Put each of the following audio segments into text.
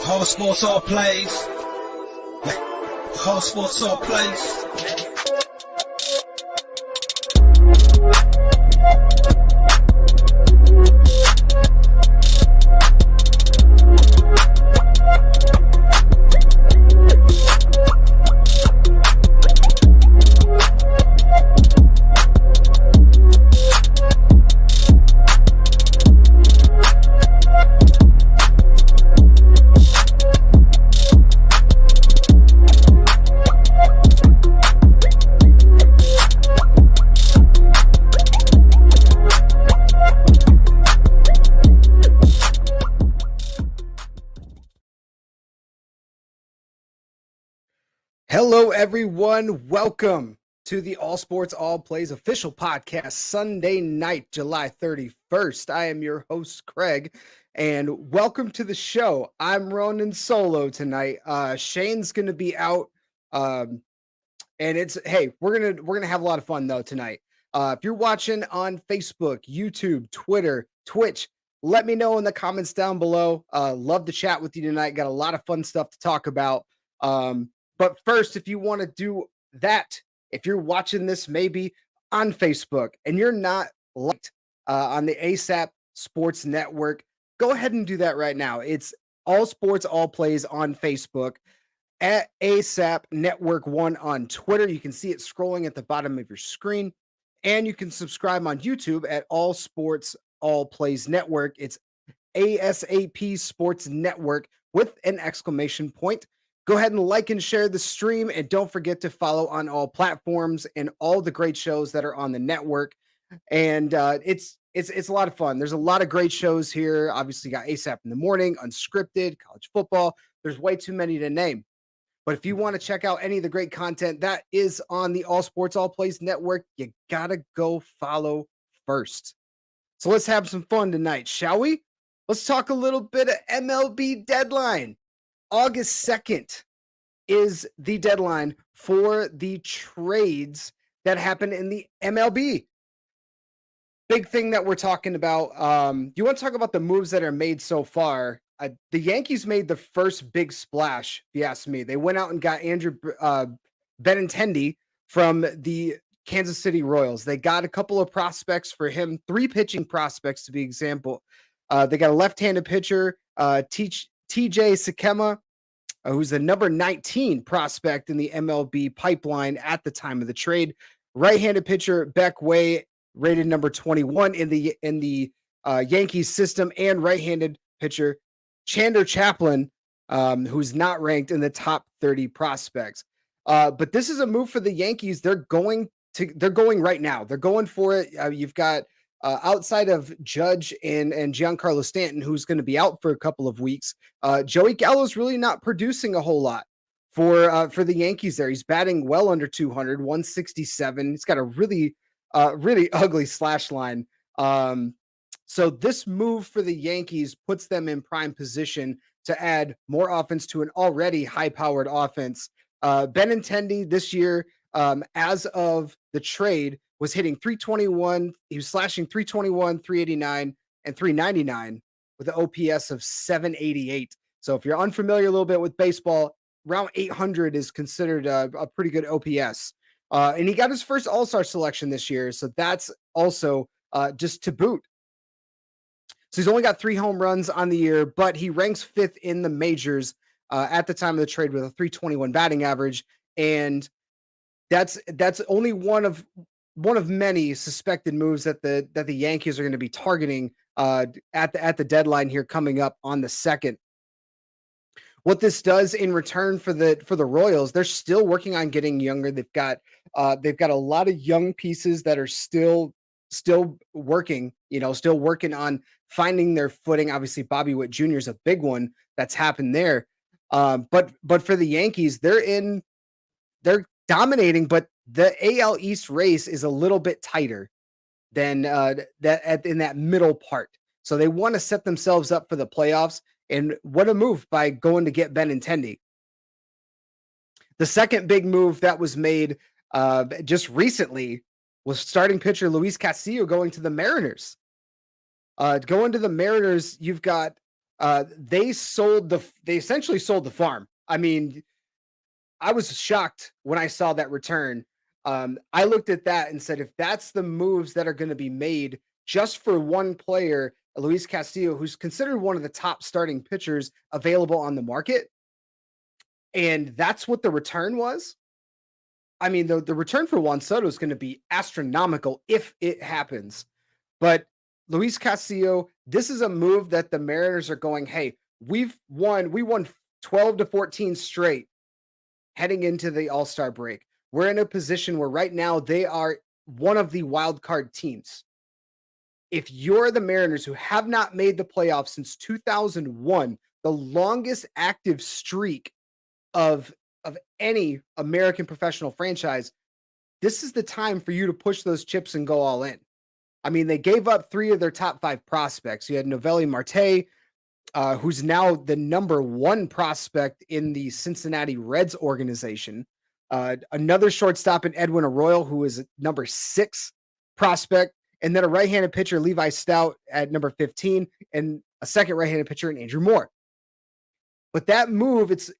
Whole sports all plays. Whole sports all plays. Hello, everyone. Welcome to the All Sports All Plays official podcast, Sunday night, July 31st. I am your host, Craig, and welcome to the show. I'm running solo tonight. Shane's going to be out, and we're gonna have a lot of fun though tonight. If you're watching on Facebook, YouTube, Twitter, Twitch, let me know in the comments down below. Love to chat with you tonight. Got a lot of fun stuff to talk about. But first, if you want to do that, if you're watching this maybe on Facebook and you're not liked on the ASAP Sports Network, go ahead and do that right now. It's All Sports All Plays on Facebook, at ASAP Network 1 on Twitter. You can see it scrolling at the bottom of your screen. And you can subscribe on YouTube at All Sports All Plays Network. It's ASAP Sports Network with an exclamation point. Go ahead and like and share the stream, and don't forget to follow on all platforms and all the great shows that are on the network. And it's a lot of fun. There's a lot of great shows here. Obviously, you got ASAP in the morning, unscripted, college football. There's way too many to name. But if you want to check out any of the great content that is on the All Sports All Plays Network, you gotta go follow first. So let's have some fun tonight, shall we? Let's talk a little bit of MLB deadline. August 2nd is the deadline for the trades that happen in the MLB. Big thing that we're talking about. You want to talk about the moves that are made so far? The Yankees made the first big splash, if you ask me. They went out and got Andrew Benintendi from the Kansas City Royals. They got a couple of prospects for him, 3 pitching prospects to be example. They got a left-handed pitcher, TJ Sakema, who's the number 19 prospect in the MLB pipeline at the time of the trade. Right-handed pitcher Beck Way, rated number 21 in the Yankees system, and right-handed pitcher Chandler Chaplin, who's not ranked in the top 30 prospects. But this is a move for the Yankees. They're going right now. They're going for it. You've got outside of Judge and Giancarlo Stanton, who's going to be out for a couple of weeks, Joey Gallo's really not producing a whole lot for the Yankees there. He's batting well under 200, 167. He's got a really ugly slash line. So this move for the Yankees puts them in prime position to add more offense to an already high-powered offense. Benintendi this year, as of the trade, was hitting 321. He was slashing 321, 389, and 399 with an OPS of 788. So if you're unfamiliar a little bit with baseball, around 800 is considered a pretty good OPS. And he got his first All-Star selection this year, so that's also just to boot. So he's only got 3 home runs on the year, but he ranks 5th in the majors at the time of the trade with a 321 batting average, and that's only one of many suspected moves that the Yankees are going to be targeting at the deadline here coming up on the 2nd. What this does in return for the Royals, they're still working on getting younger. They've got a lot of young pieces that are still working, still working on finding their footing. Obviously, Bobby Witt Jr. is a big one that's happened there. But for the Yankees, they're dominating, but the AL East race is a little bit tighter than in that middle part. So they want to set themselves up for the playoffs. And what a move by going to get Benintendi. The second big move that was made just recently was starting pitcher Luis Castillo going to the Mariners. Going to the Mariners, you've got They essentially sold the farm. I mean, I was shocked when I saw that return. I looked at that and said, if that's the moves that are going to be made just for one player, Luis Castillo, who's considered one of the top starting pitchers available on the market, and that's what the return was. I mean, the return for Juan Soto is going to be astronomical if it happens. But Luis Castillo, this is a move that the Mariners are going, hey, we won 12 to 14 straight heading into the All-Star break. We're in a position where right now they are one of the wild card teams. If you're the Mariners, who have not made the playoffs since 2001, the longest active streak of any American professional franchise, this is the time for you to push those chips and go all in. I mean, they gave up 3 of their top 5 prospects. You had Noelvi Marte, who's now the number 1 prospect in the Cincinnati Reds organization. Another shortstop in Edwin Arroyo, who is number 6 prospect, and then a right-handed pitcher, Levi Stout, at number 15, and a second right-handed pitcher in Andrew Moore. But that move, it's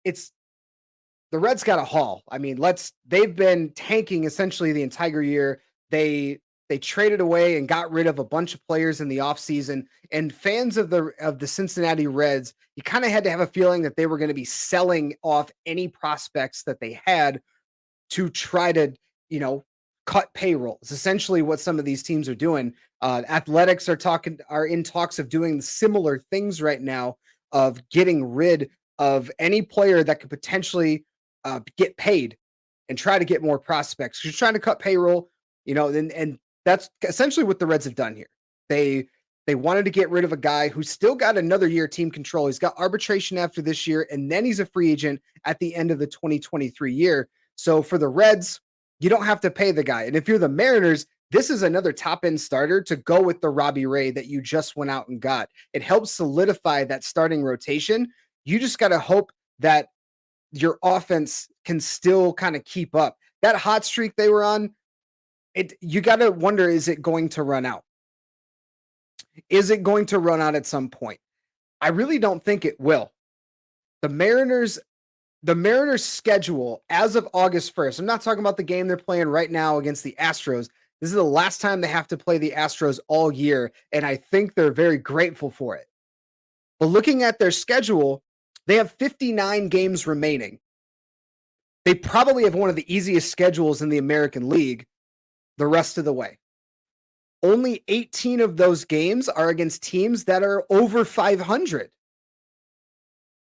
the Reds got a haul. I mean, they've been tanking essentially the entire year. They traded away and got rid of a bunch of players in the offseason, and fans of the Cincinnati Reds, you kind of had to have a feeling that they were going to be selling off any prospects that they had to try to, cut payroll. It's essentially what some of these teams are doing. Athletics are in talks of doing similar things right now, of getting rid of any player that could potentially get paid and try to get more prospects. You're trying to cut payroll, and that's essentially what the Reds have done here. They wanted to get rid of a guy who's still got another year team control. He's got arbitration after this year, and then he's a free agent at the end of the 2023 year. So for the Reds, you don't have to pay the guy. And if you're the Mariners, this is another top-end starter to go with the Robbie Ray that you just went out and got. It helps solidify that starting rotation. You just got to hope that your offense can still kind of keep up. That hot streak they were on, you got to wonder, is it going to run out? Is it going to run out at some point? I really don't think it will. The Mariners schedule as of August 1st, I'm not talking about the game they're playing right now against the Astros. This is the last time they have to play the Astros all year, and I think they're very grateful for it. But looking at their schedule, they have 59 games remaining. They probably have one of the easiest schedules in the American League the rest of the way. Only 18 of those games are against teams that are over 500.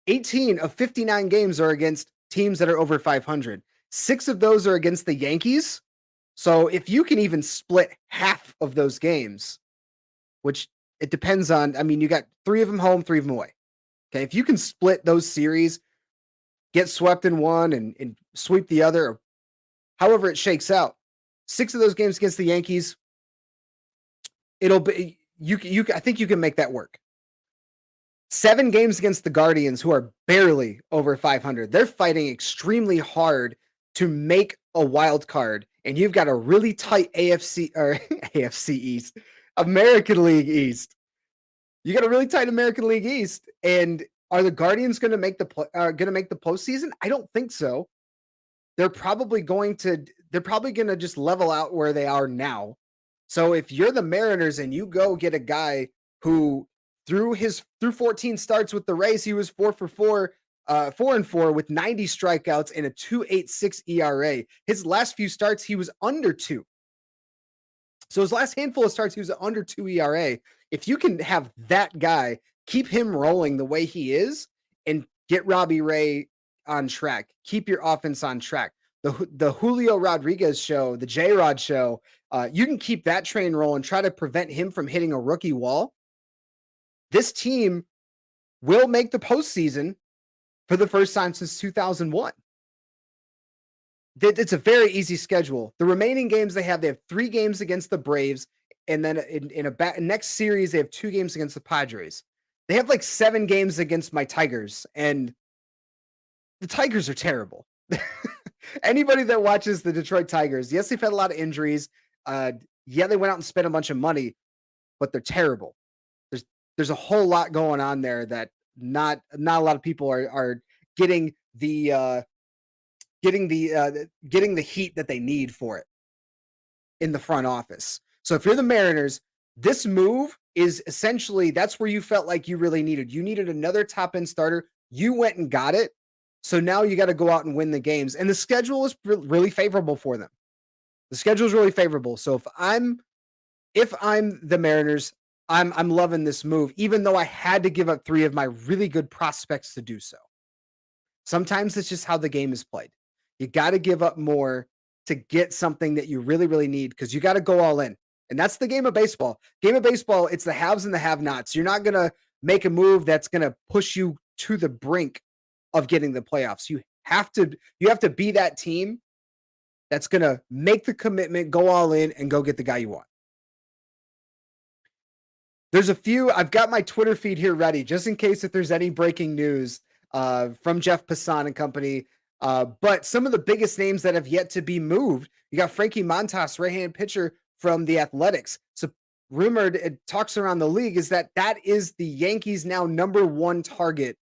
18 of 59 games are against teams that are over 500. 6 of those are against the Yankees. So if you can even split half of those games, which it depends on, I mean, you got 3 of them home, 3 of them away. Okay, if you can split those series, get swept in one and sweep the other, or however it shakes out, 6 of those games against the Yankees, it'll be I think you can make that work. 7 games against the Guardians, who are barely over 500. They're fighting extremely hard to make a wild card, and you've got a really tight AFC East, American League East. You got a really tight American League East, and are the Guardians going to make the postseason? I don't think so. They're probably going to just level out where they are now. So if you're the Mariners and you go get a guy who through 14 starts with the Rays, he was 4 and 4 with 90 strikeouts and a 2.86 ERA. His last few starts, he was under 2. So his last handful of starts, he was under 2 ERA. If you can have that guy, keep him rolling the way he is, and get Robbie Ray on track, keep your offense on track. The Julio Rodriguez show, the J-Rod show, you can keep that train rolling, try to prevent him from hitting a rookie wall. This team will make the postseason for the first time since 2001. It's a very easy schedule. The remaining games they have 3 games against the Braves, and then next series, they have 2 games against the Padres. They have like 7 games against my Tigers, and the Tigers are terrible. Anybody that watches the Detroit Tigers, yes, they've had a lot of injuries. Yeah, they went out and spent a bunch of money, but they're terrible. there's a whole lot going on there that not a lot of people are getting the getting the heat that they need for it in the front office. So if you're the Mariners, this move is essentially, that's where you felt like you really needed. You needed another top end starter. You went and got it. So now you got to go out and win the games. And the schedule is really favorable for them. The schedule is really favorable. So if I'm the Mariners, I'm loving this move, even though I had to give up 3 of my really good prospects to do so. Sometimes it's just how the game is played. You got to give up more to get something that you really, really need, because you got to go all in. And that's the game of baseball. Game of baseball, it's the haves and the have-nots. You're not going to make a move that's going to push you to the brink of getting the playoffs. You have to be that team that's going to make the commitment, go all in, and go get the guy you want. There's a few, I've got my Twitter feed here ready, just in case if there's any breaking news from Jeff Passan and company. But some of the biggest names that have yet to be moved, you got Frankie Montas, right-handed pitcher from the Athletics. So rumored, it talks around the league, is that is the Yankees' now number 1 target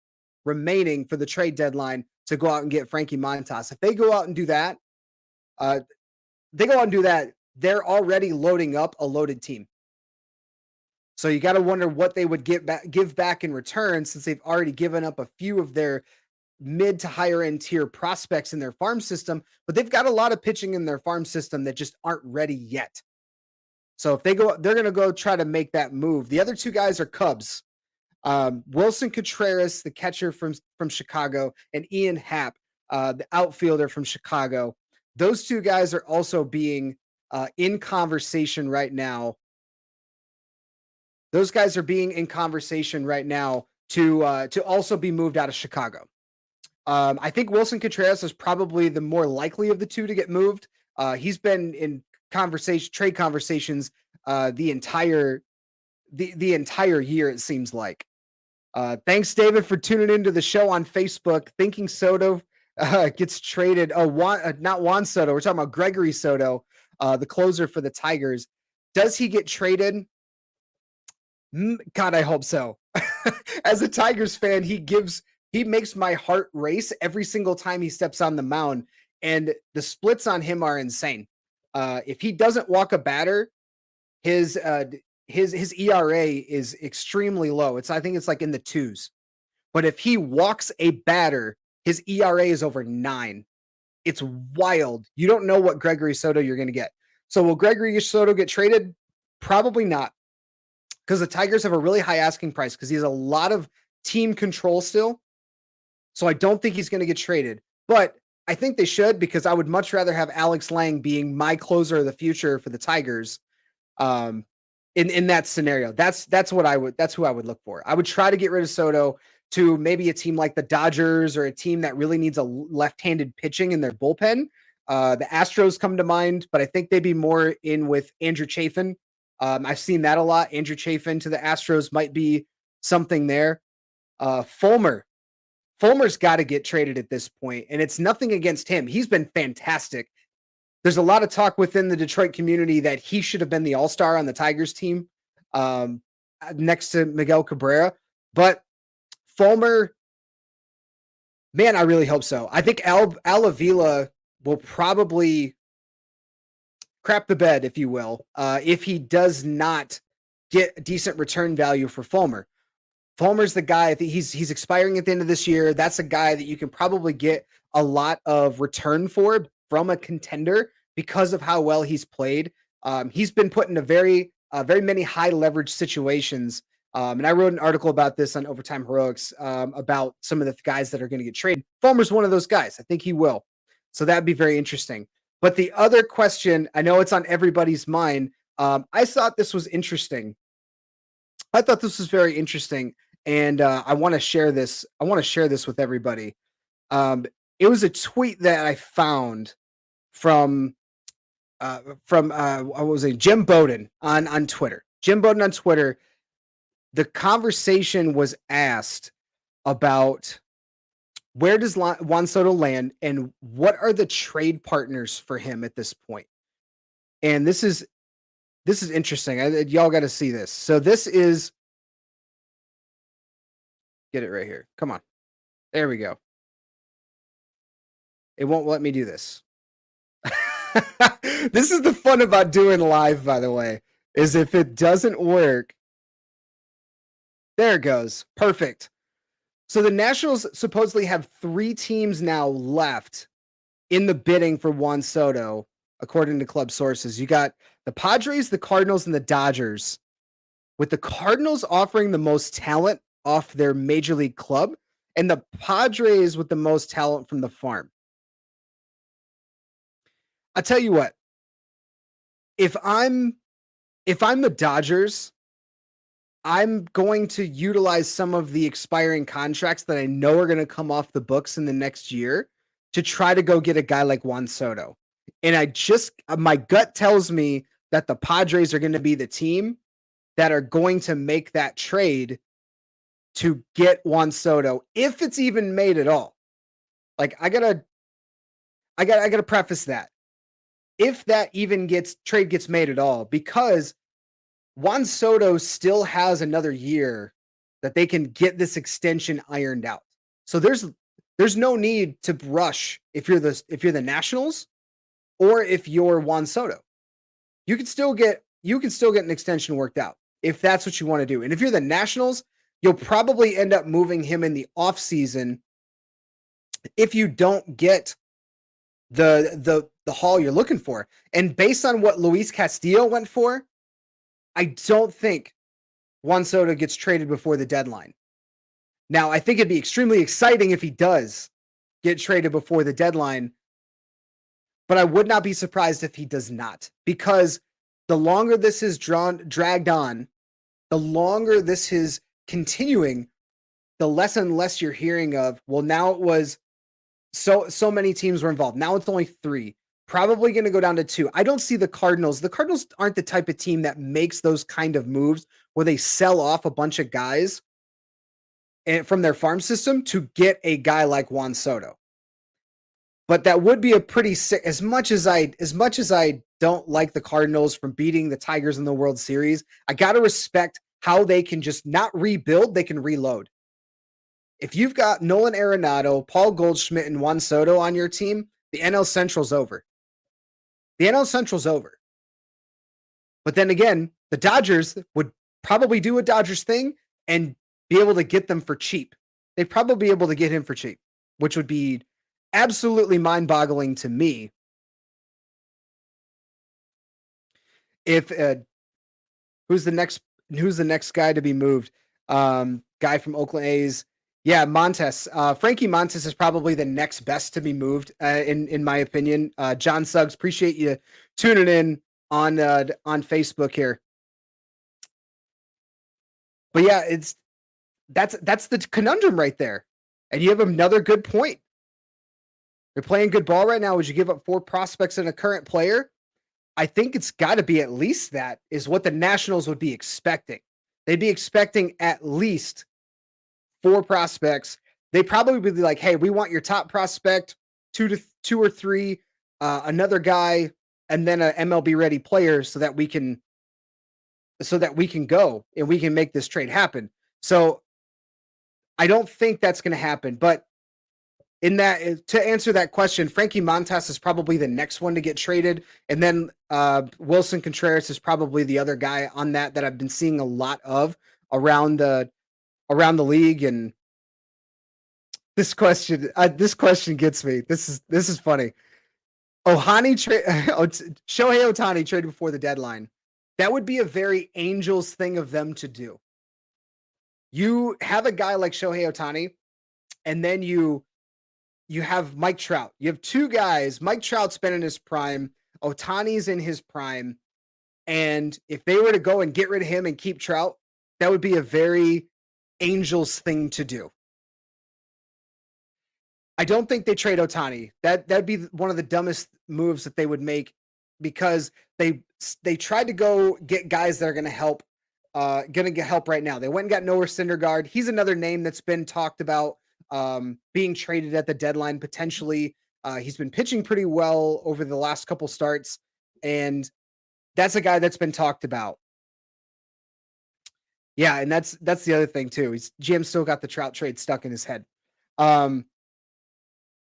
remaining for the trade deadline to go out and get Frankie Montas. If they go out and do that, they're already loading up a loaded team. So you got to wonder what they would give back in return, since they've already given up a few of their mid to higher end tier prospects in their farm system, but they've got a lot of pitching in their farm system that just aren't ready yet. So if they're going to go try to make that move. The other 2 guys are Cubs. Wilson Contreras, the catcher from Chicago, and Ian Happ, the outfielder from Chicago. Those 2 guys are also being in conversation right now. Those guys are being in conversation right now to also be moved out of Chicago. I think Wilson Contreras is probably the more likely of the 2 to get moved. He's been in trade conversations the entire year, it seems like. Thanks, David, for tuning into the show on Facebook. Thinking Soto gets traded. Not Juan Soto. We're talking about Gregory Soto, the closer for the Tigers. Does he get traded? God, I hope so. As a Tigers fan, he makes my heart race every single time he steps on the mound, and the splits on him are insane. If he doesn't walk a batter, his ERA is extremely low. I think it's like in the 2s. But if he walks a batter, his ERA is over 9. It's wild. You don't know what Gregory Soto you're going to get. So will Gregory Soto get traded? Probably not, because the Tigers have a really high asking price, because he has a lot of team control still. So I don't think he's going to get traded, but I think they should, because I would much rather have Alex Lang being my closer of the future for the Tigers. In that scenario, that's who I would look for. I would try to get rid of Soto to maybe a team like the Dodgers, or a team that really needs a left-handed pitching in their bullpen. The Astros come to mind, but I think they'd be more in with Andrew Chafin. I've seen that a lot. Andrew Chafin to the Astros might be something there. Fulmer's got to get traded at this point, and it's nothing against him. He's been fantastic. There's a lot of talk within the Detroit community that he should have been the all-star on the Tigers team, next to Miguel Cabrera. But Fulmer, man, I really hope so. I think Al Avila will probably crap the bed, if you will, if he does not get decent return value for Fulmer. Fulmer's the guy. I think he's expiring at the end of this year. That's a guy that you can probably get a lot of return for from a contender because of how well he's played. He's been put into very many high leverage situations. And I wrote an article about this on Overtime Heroics about some of the guys that are going to get traded. Fulmer's one of those guys. I think he will. So that'd be very interesting. But the other question, I know it's on everybody's mind. I thought this was interesting. I thought this was very interesting. And I want to share this. I want to share this with everybody. It was a tweet that I found from what was it? Jim Bowden on Twitter. Jim Bowden on Twitter. The conversation was asked about where does Juan Soto land and what are the trade partners for him at this point. And this is interesting. Y'all got to see this. So this is get it right here. Come on. There we go. It won't let me do this. This is the fun about doing live, by the way, is if it doesn't work. There it goes. Perfect. So the Nationals supposedly have 3 teams now left in the bidding for Juan Soto, according to club sources. You got the Padres, the Cardinals, and the Dodgers, with the Cardinals offering the most talent off their major league club, and the Padres with the most talent from the farm. I'll tell you what, if I'm the Dodgers, I'm going to utilize some of the expiring contracts that I know are going to come off the books in the next year to try to go get a guy like Juan Soto. And my gut tells me that the Padres are going to be the team that are going to make that trade to get Juan Soto, if it's even made at all. Like I gotta preface that. If that even trade gets made at all, because Juan Soto still has another year that they can get this extension ironed out. So there's no need to rush if you're the Nationals or if you're Juan Soto. You can still get an extension worked out if that's what you want to do. And if you're the Nationals, you'll probably end up moving him in the offseason if you don't get the haul you're looking for. And based on what Luis Castillo went for, I don't think Juan Soto gets traded before the deadline. Now, I think it'd be extremely exciting if he does get traded before the deadline, but I would not be surprised if he does not, because the longer this is dragged on, the longer this is continuing, the less and less you're hearing of, well, now it was so many teams were involved. Now it's only 3. Probably going to go down to 2. I don't see the Cardinals. The Cardinals aren't the type of team that makes those kind of moves where they sell off a bunch of guys from their farm system to get a guy like Juan Soto. But that would be a pretty sick. As much as I don't like the Cardinals from beating the Tigers in the World Series, I got to respect how they can just not rebuild, they can reload. If you've got Nolan Arenado, Paul Goldschmidt, and Juan Soto on your team, the NL Central's over. The NL Central's over. But then again, the Dodgers would probably do a Dodgers thing and be able to get them for cheap. They'd probably be able to get him for cheap, which would be absolutely mind-boggling to me. If who's the next guy to be moved? Guy from Oakland A's. Yeah, Montes. Frankie Montes is probably the next best to be moved, in my opinion. John Suggs, appreciate you tuning in on Facebook here. But yeah, that's the conundrum right there. And you have another good point. They're playing good ball right now. Would you give up 4 prospects and a current player? I think it's got to be at least that is what the Nationals would be expecting. They'd be expecting at least 4 prospects. They probably would be like, hey, we want your top prospect, 2 or 3, another guy, and then an MLB ready player so that we can go and we can make this trade happen. So I don't think that's going to happen. But to answer that question, Frankie Montas is probably the next one to get traded. And then Wilson Contreras is probably the other guy on that I've been seeing a lot of around the league. And this question gets me. This is funny. Shohei Ohtani traded before the deadline. That would be a very Angels thing of them to do. You have a guy like Shohei Ohtani, and then you have Mike Trout. You have 2 guys. Mike Trout's been in his prime. Ohtani's in his prime. And if they were to go and get rid of him and keep Trout, that would be a very Angels thing to do. I don't think they trade Ohtani. That'd be one of the dumbest moves that they would make, because they tried to go get guys that are going to help get help right now. They went and got Noah Syndergaard. He's another name that's been talked about being traded at the deadline potentially. He's been pitching pretty well over the last couple starts, and that's a guy that's been talked about. Yeah, and that's the other thing too. GM still got the Trout trade stuck in his head. Um,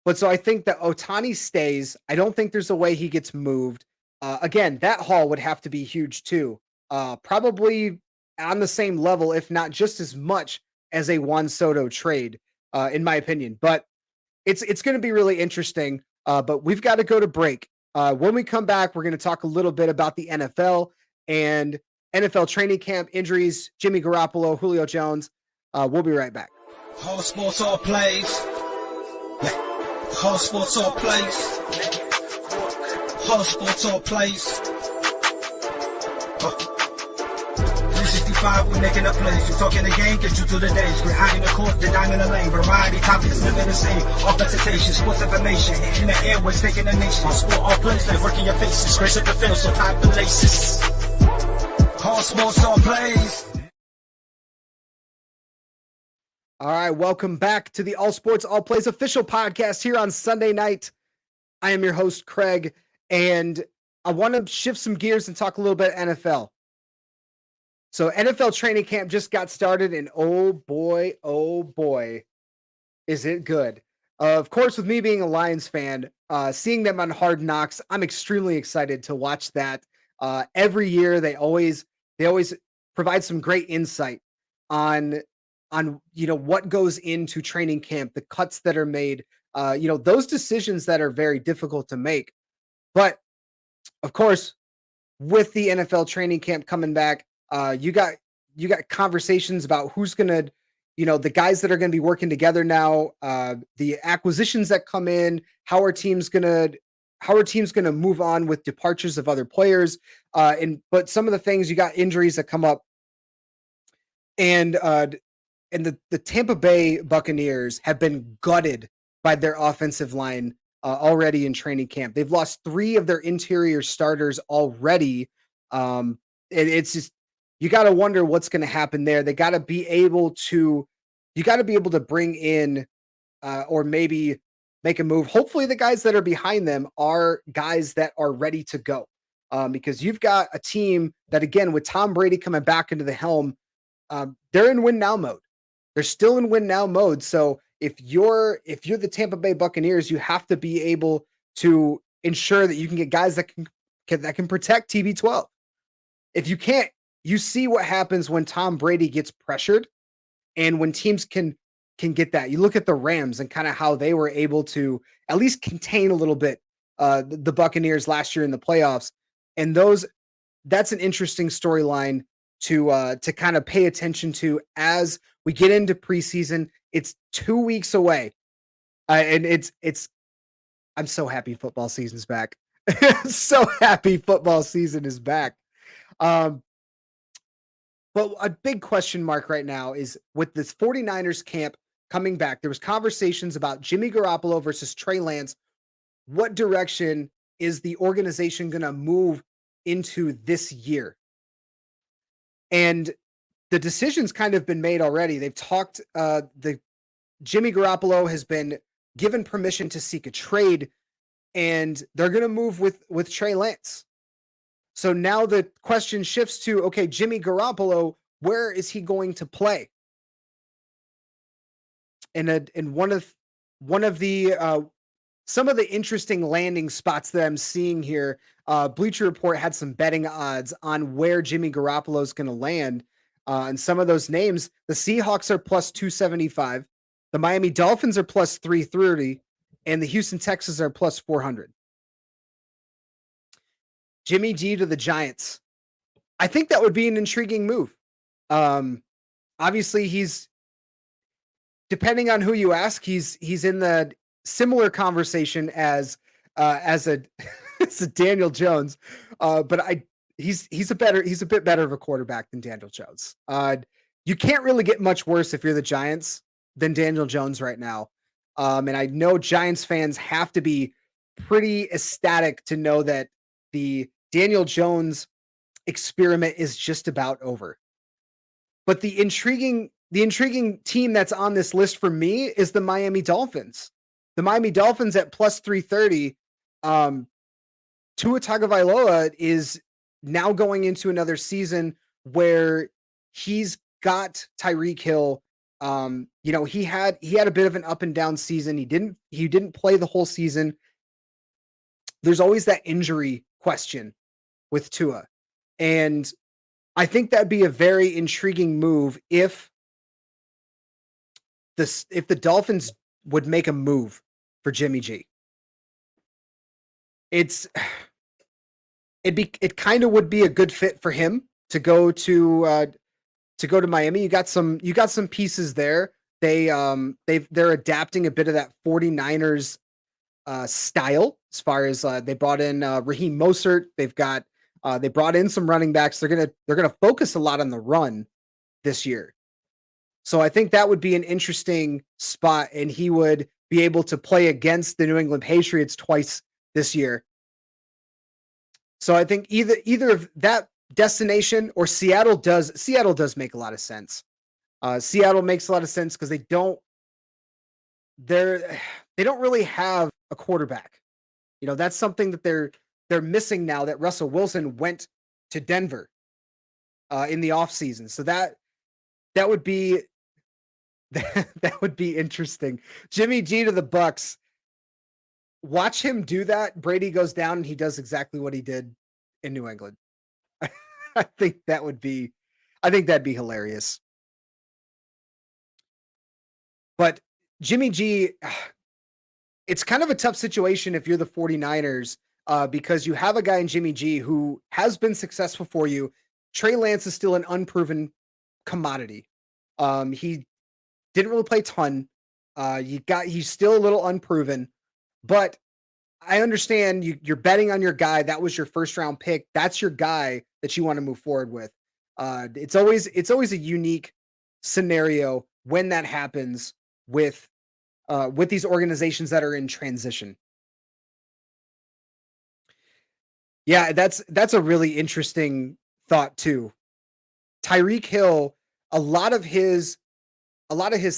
but so I think that Ohtani stays. I don't think there's a way he gets moved. Again, that haul would have to be huge too. Probably on the same level, if not just as much as a Juan Soto trade, in my opinion. But it's going to be really interesting. But we've got to go to break. When we come back, we're going to talk a little bit about the NFL and NFL training camp injuries, Jimmy Garoppolo, Julio Jones. We'll be right back. All sports, all plays. All sports, all plays. All sports, all plays. 365, we're making a plays. You're talking the game, get you through the days. We're high in the court, the diamond in the lane. Variety, topics, living the same. All presentation, sports information. In the airways, taking the nation. All sport, all plays, like working your faces. Grace at the field, so tie the laces. All sports, all plays. All right, welcome back to the All Sports, All Plays official podcast here on Sunday night. I am your host, Craig, and I want to shift some gears and talk a little bit NFL. So NFL training camp just got started, and oh boy, is it good. Of course, with me being a Lions fan, seeing them on Hard Knocks, I'm extremely excited to watch that. Every year, they always provide some great insight on what goes into training camp, the cuts that are made, those decisions that are very difficult to make. But of course, with the NFL training camp coming back, you got conversations about who's gonna, the guys that are gonna be working together now, the acquisitions that come in, how are teams gonna move on with departures of other players, but some of the things, you got injuries that come up, and the Tampa Bay Buccaneers have been gutted by their offensive line already in training camp. They've lost 3 of their interior starters already. It's just, you got to wonder what's going to happen there. You got to be able to bring in or maybe make a move. Hopefully the guys that are behind them are guys that are ready to go. Because you've got a team that, again, with Tom Brady coming back into the helm, they're in win now mode. They're still in win now mode. So if you're the Tampa Bay Buccaneers, you have to be able to ensure that you can get guys that can protect TB12. If you can't, you see what happens when Tom Brady gets pressured, and when teams can get that. You look at the Rams and kind of how they were able to at least contain a little bit the Buccaneers last year in the playoffs, and that's an interesting storyline to kind of pay attention to as we get into preseason. It's 2 weeks away, and I'm so happy football season's back. So happy football season is back. But a big question mark right now is with this 49ers camp coming back. There was conversations about Jimmy Garoppolo versus Trey Lance. What direction is the organization going to move into this year? And the decision's kind of been made already. They've talked, Jimmy Garoppolo has been given permission to seek a trade, and they're going to move with Trey Lance. So now the question shifts to, okay, Jimmy Garoppolo, where is he going to play? And one of the some of the interesting landing spots that I'm seeing here, Bleacher Report had some betting odds on where Jimmy Garoppolo is going to land. And some of those names, the Seahawks are plus 275, the Miami Dolphins are plus 330, and the Houston Texans are plus 400. Jimmy G to the Giants. I think that would be an intriguing move. Obviously, he's, depending on who you ask, he's in the similar conversation as a Daniel Jones, but he's a bit better of a quarterback than Daniel Jones. You can't really get much worse if you're the Giants than Daniel Jones right now. And I know Giants fans have to be pretty ecstatic to know that the Daniel Jones experiment is just about over. But the intriguing team that's on this list for me is the Miami Dolphins. The Miami Dolphins at plus 330. Tua Tagovailoa is now going into another season where he's got Tyreek Hill. He had a bit of an up and down season. He didn't play the whole season. There's always that injury question with Tua. And I think that'd be a very intriguing move if the Dolphins would make a move for Jimmy G. It kind of would be a good fit for him to go to Miami. You got some pieces there. They're adapting a bit of that 49ers style as far as they brought in Raheem Mostert. They brought in some running backs. They're gonna focus a lot on the run this year. So I think that would be an interesting spot, and he would be able to play against the New England Patriots twice this year. So I think either of that destination or Seattle does make a lot of sense. Seattle makes a lot of sense because they don't really have a quarterback. That's something that they're missing now that Russell Wilson went to Denver in the offseason. So that would be that would be interesting. Jimmy G to the Bucks. Watch him do that. Brady goes down and he does exactly what he did in New England. I think that'd be hilarious. But Jimmy G, it's kind of a tough situation if you're the 49ers because you have a guy in Jimmy G who has been successful for you. Trey Lance is still an unproven commodity. He didn't really play a ton. He's still a little unproven, but I understand you're betting on your guy. That was your first round pick. That's your guy that you want to move forward with. It's always a unique scenario when that happens with these organizations that are in transition. Yeah, that's a really interesting thought too. Tyreek Hill, a lot of his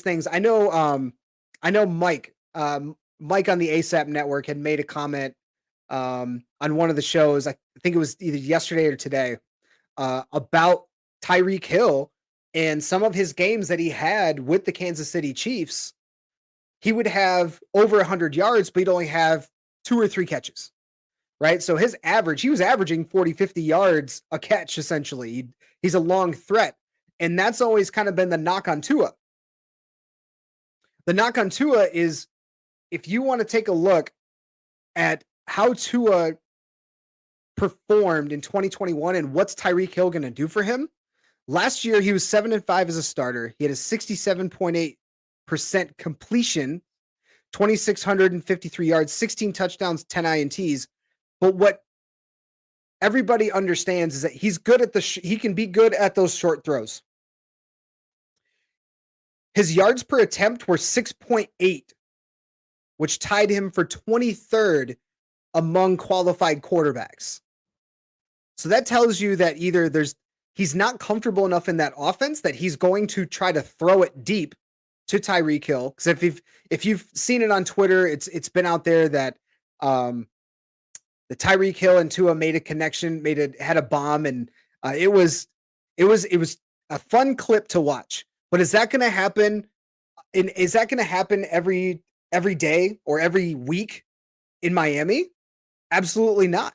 things. I know Mike on the ASAP network had made a comment on one of the shows. I think it was either yesterday or today about Tyreek Hill and some of his games that he had with the Kansas City Chiefs. He would have over 100 yards, but he'd only have 2 or 3 catches, right? So he was averaging 40, 50 yards a catch, essentially. He's a long threat. And that's always kind of been the knock on Tua. The knock on Tua is, if you want to take a look at how Tua performed in 2021 and what's Tyreek Hill going to do for him, last year he was 7-5 as a starter. He had a 67.8% completion, 2,653 yards, 16 touchdowns, 10 INTs. But what everybody understands is that he's good at he can be good at those short throws. His yards per attempt were 6.8, which tied him for 23rd among qualified quarterbacks. So that tells you that either he's not comfortable enough in that offense that he's going to try to throw it deep to Tyreek Hill. Because if you've seen it on Twitter, it's been out there that the Tyreek Hill and Tua made a connection, had a bomb, and it was a fun clip to watch. But is that going to happen? Is that going to happen every day or every week in Miami? Absolutely not.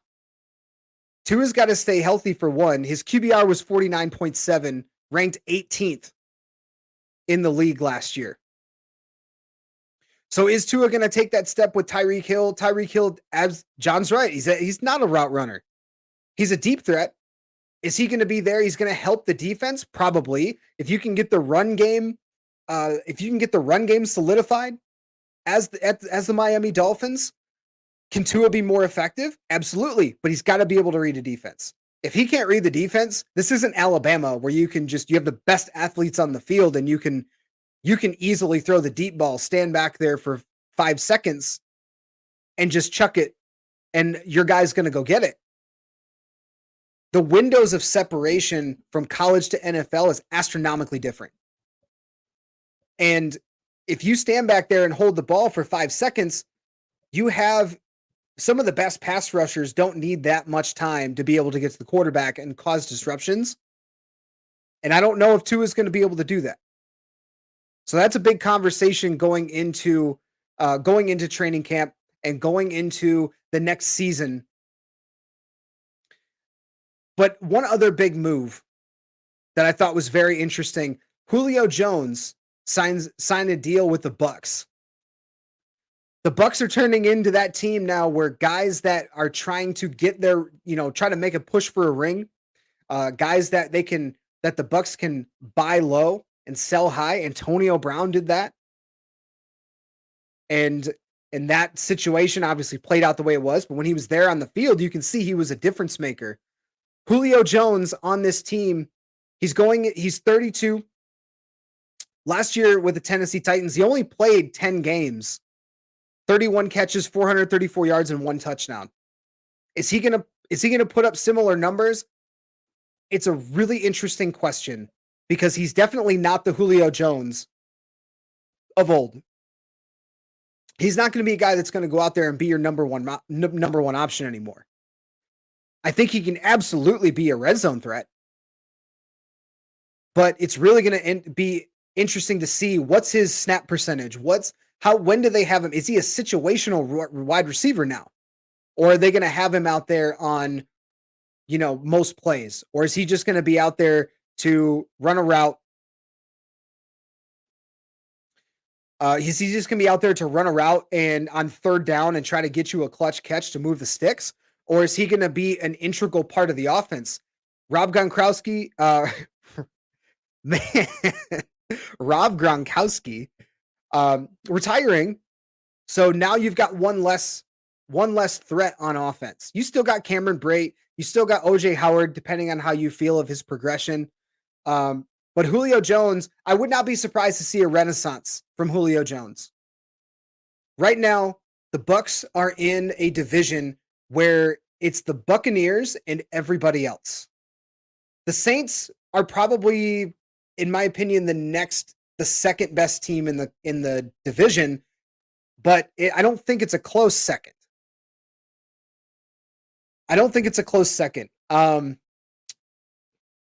Tua's got to stay healthy for one. His QBR was 49.7, ranked 18th in the league last year. So is Tua going to take that step with Tyreek Hill? Tyreek Hill, as John's right, he's not a route runner. He's a deep threat. Is he going to be there? He's going to help the defense? Probably. If you can get the run game, solidified as the Miami Dolphins, can Tua be more effective? Absolutely. But he's got to be able to read a defense. If he can't read the defense, this isn't Alabama where you have the best athletes on the field and you can easily throw the deep ball, stand back there for 5 seconds and just chuck it, and your guy's going to go get it. The windows of separation from college to NFL is astronomically different. And if you stand back there and hold the ball for 5 seconds, you have some of the best pass rushers don't need that much time to be able to get to the quarterback and cause disruptions. And I don't know if Tua is going to be able to do that. So that's a big conversation going into training camp and going into the next season. But one other big move that I thought was very interesting, Julio Jones signed a deal with the Bucs. The Bucs are turning into that team now where guys that are trying to get their, try to make a push for a ring, guys that the Bucs can buy low and sell high. Antonio Brown did that. And that situation obviously played out the way it was, but when he was there on the field, you can see he was a difference maker. Julio Jones on this team, he's 32. Last year with the Tennessee Titans, he only played 10 games, 31 catches, 434 yards, and 1 touchdown. Is he gonna put up similar numbers? It's a really interesting question because he's definitely not the Julio Jones of old. He's not going to be a guy that's going to go out there and be your number one option anymore. I think he can absolutely be a red zone threat, but it's really going to be interesting to see what's his snap percentage. When do they have him? Is he a situational wide receiver now? Or are they going to have him out there on, most plays? Or is he just going to be out there to run a route? Is he just going to be out there to run a route and on third down and try to get you a clutch catch to move the sticks? Or is he going to be an integral part of the offense? Rob Gronkowski, Rob Gronkowski, retiring. So now you've got one less threat on offense. You still got Cameron Brate. You still got OJ Howard, depending on how you feel of his progression. But Julio Jones, I would not be surprised to see a renaissance from Julio Jones. Right now, the Bucs are in a division where it's the Buccaneers and everybody else. The Saints are probably, in my opinion, the second best team in the division, but I don't think it's a close second.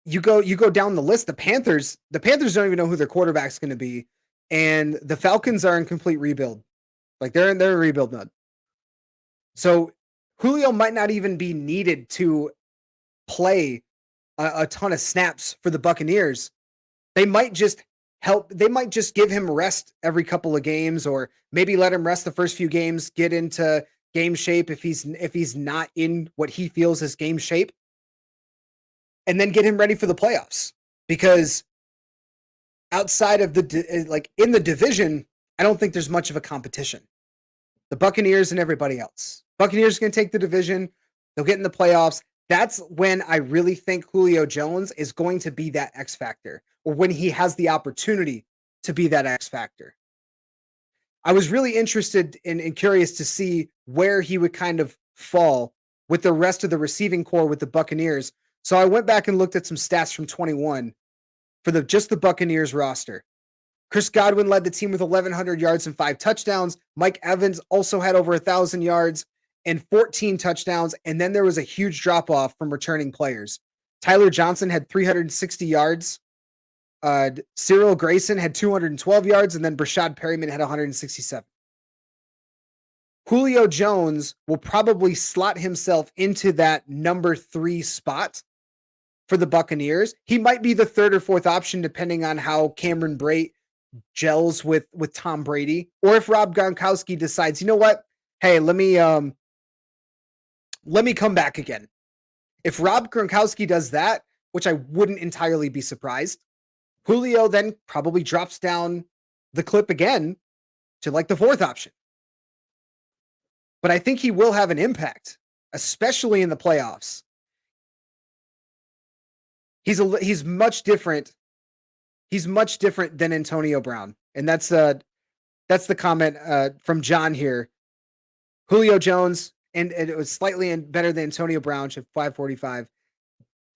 You go down the list. The Panthers don't even know who their quarterback's going to be, and the Falcons are in complete rebuild. Like they're in their rebuild mode. So Julio might not even be needed to play a ton of snaps for the Buccaneers. They might just give him rest every couple of games, or maybe let him rest the first few games, get into game shape if he's not in what he feels is game shape, and then get him ready for the playoffs. Because outside of in the division, I don't think there's much of a competition. The Buccaneers and everybody else. Buccaneers can take the division. They'll get in the playoffs. That's when I really think Julio Jones is going to be that X factor, or when he has the opportunity to be that X factor. I was really interested and curious to see where he would kind of fall with the rest of the receiving core with the Buccaneers. So I went back and looked at some stats from 21 for just the Buccaneers roster. Chris Godwin led the team with 1,100 yards and 5 touchdowns. Mike Evans also had over 1,000 yards and 14 touchdowns. And then there was a huge drop-off from returning players. Tyler Johnson had 360 yards. Cyril Grayson had 212 yards, and then Brashad Perryman had 167. Julio Jones will probably slot himself into that number 3 spot for the Buccaneers. He might be the third or fourth option, depending on how Cameron Brate gels with Tom Brady, or if Rob Gronkowski decides, you know what? Hey, let me come back again. If Rob Gronkowski does that, which I wouldn't entirely be surprised, Julio then probably drops down the clip again to like the fourth option. But I think he will have an impact, especially in the playoffs. He's much different. He's much different than Antonio Brown. And that's the comment from John here. Julio Jones, and it was slightly better than Antonio Brown, 545.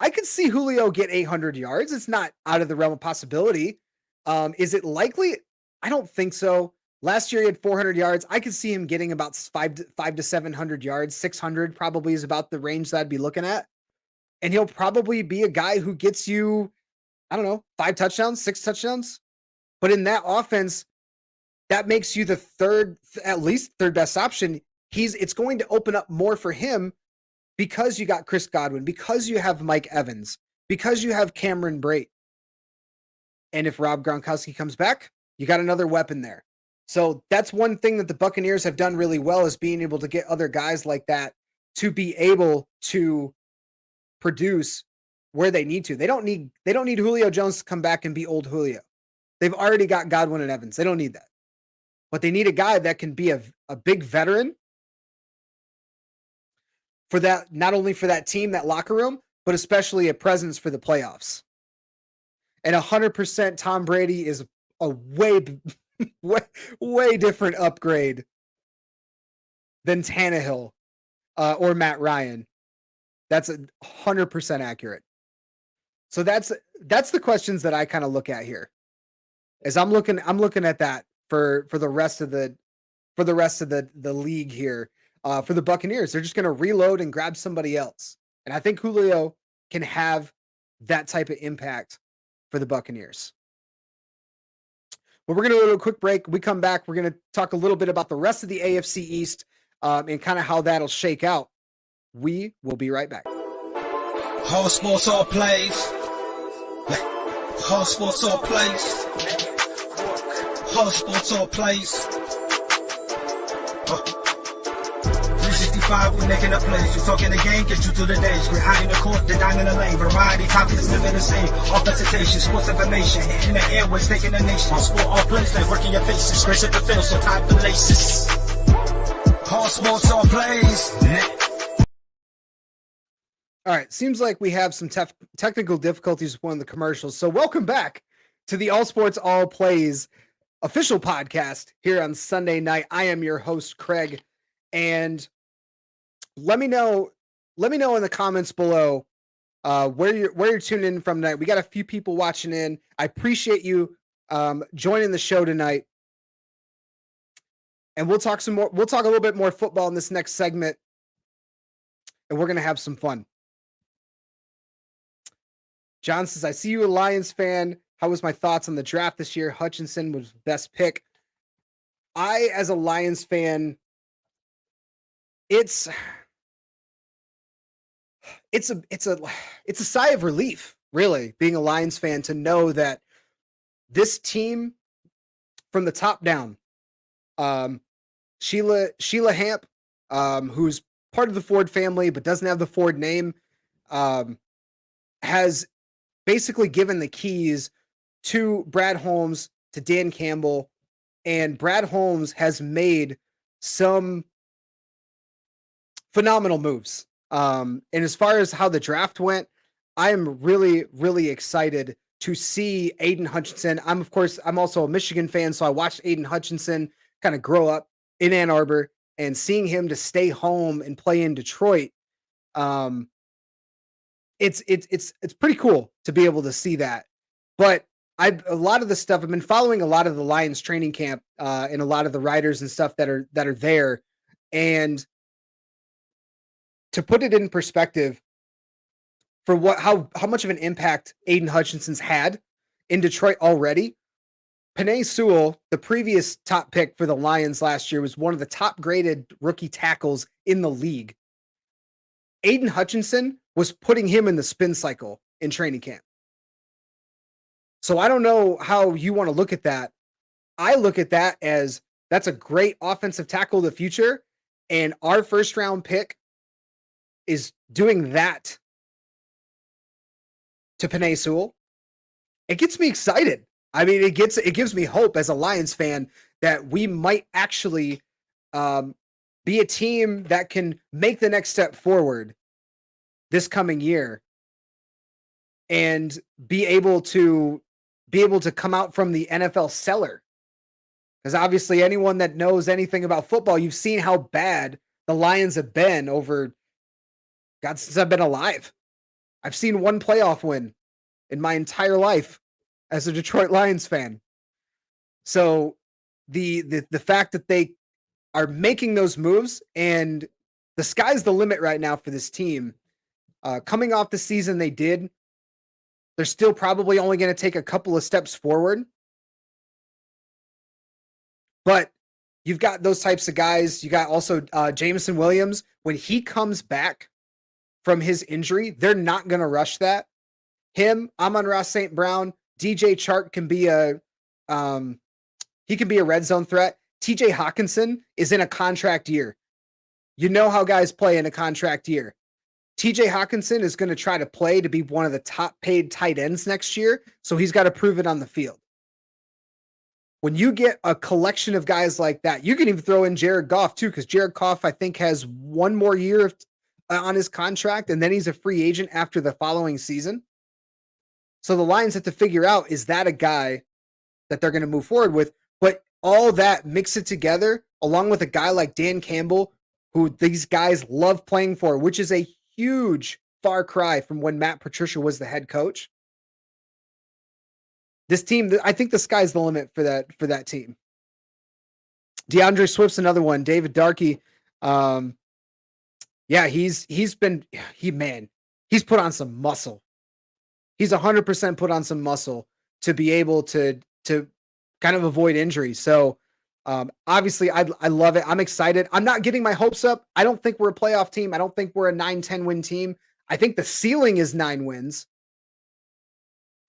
I could see Julio get 800 yards. It's not out of the realm of possibility. Is it likely? I don't think so. Last year he had 400 yards. I could see him getting about 5 to 700 yards. 600 probably is about the range that I'd be looking at. And he'll probably be a guy who gets you I don't know, 5 touchdowns, 6 touchdowns. But in that offense, that makes you the at least third best option. It's going to open up more for him because you got Chris Godwin, because you have Mike Evans, because you have Cameron Brate. And if Rob Gronkowski comes back, you got another weapon there. So that's one thing that the Buccaneers have done really well, is being able to get other guys like that to be able to produce where they need to. They don't need Julio Jones to come back and be old Julio. They've already got Godwin and Evans. They don't need that. But they need a guy that can be a big veteran for that, not only for that team, that locker room, but especially a presence for the playoffs. And 100% Tom Brady is a way different upgrade than Tannehill or Matt Ryan. That's 100% accurate. So that's the questions that I kind of look at here. As I'm looking at that for the rest of the league here. For the Buccaneers, they're just going to reload and grab somebody else. And I think Julio can have that type of impact for the Buccaneers. But we're going to do a quick break. We come back. We're going to talk a little bit about the rest of the AFC East and kind of how that'll shake out. We will be right back. All sports, all plays. All sports, all plays. All sports, all plays. 365, we making a plays. You talking the game, get you to the days. We're high in the court, the dime in the lane. Variety, topics, living the same. All presentation, sports information. Hitting the airways, taking the nation. All sport, all plays, like working your faces. Grace at the field, so tie the laces. All sports, all plays. All right, seems like we have some technical difficulties with one of the commercials. So welcome back to the All Sports, All Plays official podcast here on Sunday night. I am your host, Craig, and let me know in the comments below where you're tuning in from tonight. We got a few people watching in. I appreciate you joining the show tonight, and we'll talk some more. We'll talk a little bit more football in this next segment, and we're gonna have some fun. John says, I see you a Lions fan. How was my thoughts on the draft this year? Hutchinson was best pick. I, as a Lions fan, it's a sigh of relief, really, being a Lions fan, to know that this team from the top down, Sheila Hamp, who's part of the Ford family but doesn't have the Ford name, has basically given the keys to Brad Holmes, to Dan Campbell, and Brad Holmes has made some phenomenal moves. And as far as how the draft went, I am really, really excited to see Aiden Hutchinson. I'm also a Michigan fan, so I watched Aiden Hutchinson kind of grow up in Ann Arbor, and seeing him to stay home and play in Detroit, it's pretty cool to be able to see that. But a lot of the stuff, I've been following a lot of the Lions training camp and a lot of the writers and stuff that are there. And to put it in perspective for how much of an impact Aiden Hutchinson's had in Detroit already, Penei Sewell, the previous top pick for the Lions last year, was one of the top graded rookie tackles in the league. Aiden Hutchinson was putting him in the spin cycle in training camp. So I don't know how you want to look at that. I look at that as that's a great offensive tackle of the future, and our first round pick is doing that to Penei Sewell. It gets me excited. I mean, it gives me hope as a Lions fan that we might actually be a team that can make the next step forward this coming year and be able to come out from the NFL cellar. Because obviously anyone that knows anything about football, you've seen how bad the Lions have been over, God, since I've been alive. I've seen one playoff win in my entire life as a Detroit Lions fan. So the fact that they are making those moves, and the sky's the limit right now for this team. Coming off the season they did, They're still probably only going to take a couple of steps forward. But you've got those types of guys. You got also Jameson Williams. When he comes back from his injury, they're not going to rush that. Him, Amon-Ra St. Brown, DJ Chark can be he can be a red zone threat. TJ Hawkinson is in a contract year. You know how guys play in a contract year. TJ Hawkinson is going to try to play to be one of the top paid tight ends next year, so he's got to prove it on the field. When you get a collection of guys like that, you can even throw in Jared Goff too, because Jared Goff, I think, has one more year on his contract, and then he's a free agent after the following season. So the Lions have to figure out, is that a guy that they're going to move forward with? But all that, mix it together, along with a guy like Dan Campbell, who these guys love playing for, which is a huge far cry from when Matt Patricia was the head coach. This team, I think the sky's the limit for that team. DeAndre Swift's another one. David Darkey, he's put on some muscle. He's 100% put on some muscle to be able to kind of avoid injury. So obviously I love it. I'm excited. I'm not getting my hopes up. I don't think we're a playoff team. I don't think we're a 9-10 win team. I think the ceiling is 9 wins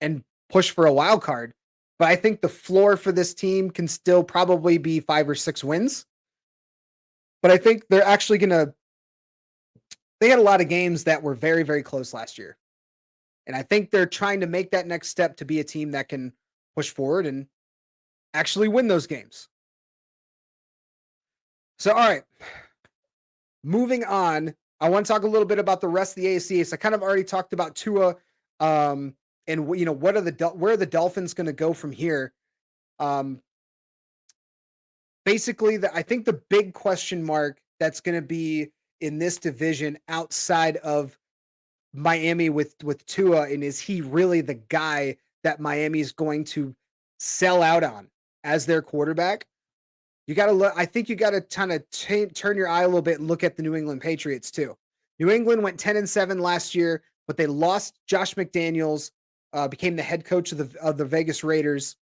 and push for a wild card. But I think the floor for this team can still probably be 5 or 6 wins. But I think they're actually they had a lot of games that were very, very close last year. And I think they're trying to make that next step to be a team that can push forward and actually win those games. So, all right, moving on. I want to talk a little bit about the rest of the AFC East. I kind of already talked about Tua, and where are the Dolphins going to go from here? Basically, I think the big question mark that's going to be in this division outside of Miami with Tua, and is he really the guy that Miami is going to sell out on as their quarterback? You got to look. I think you got to kind of turn your eye a little bit and look at the New England Patriots too. New England went 10-7 last year, but they lost Josh McDaniels, became the head coach of the Vegas Raiders.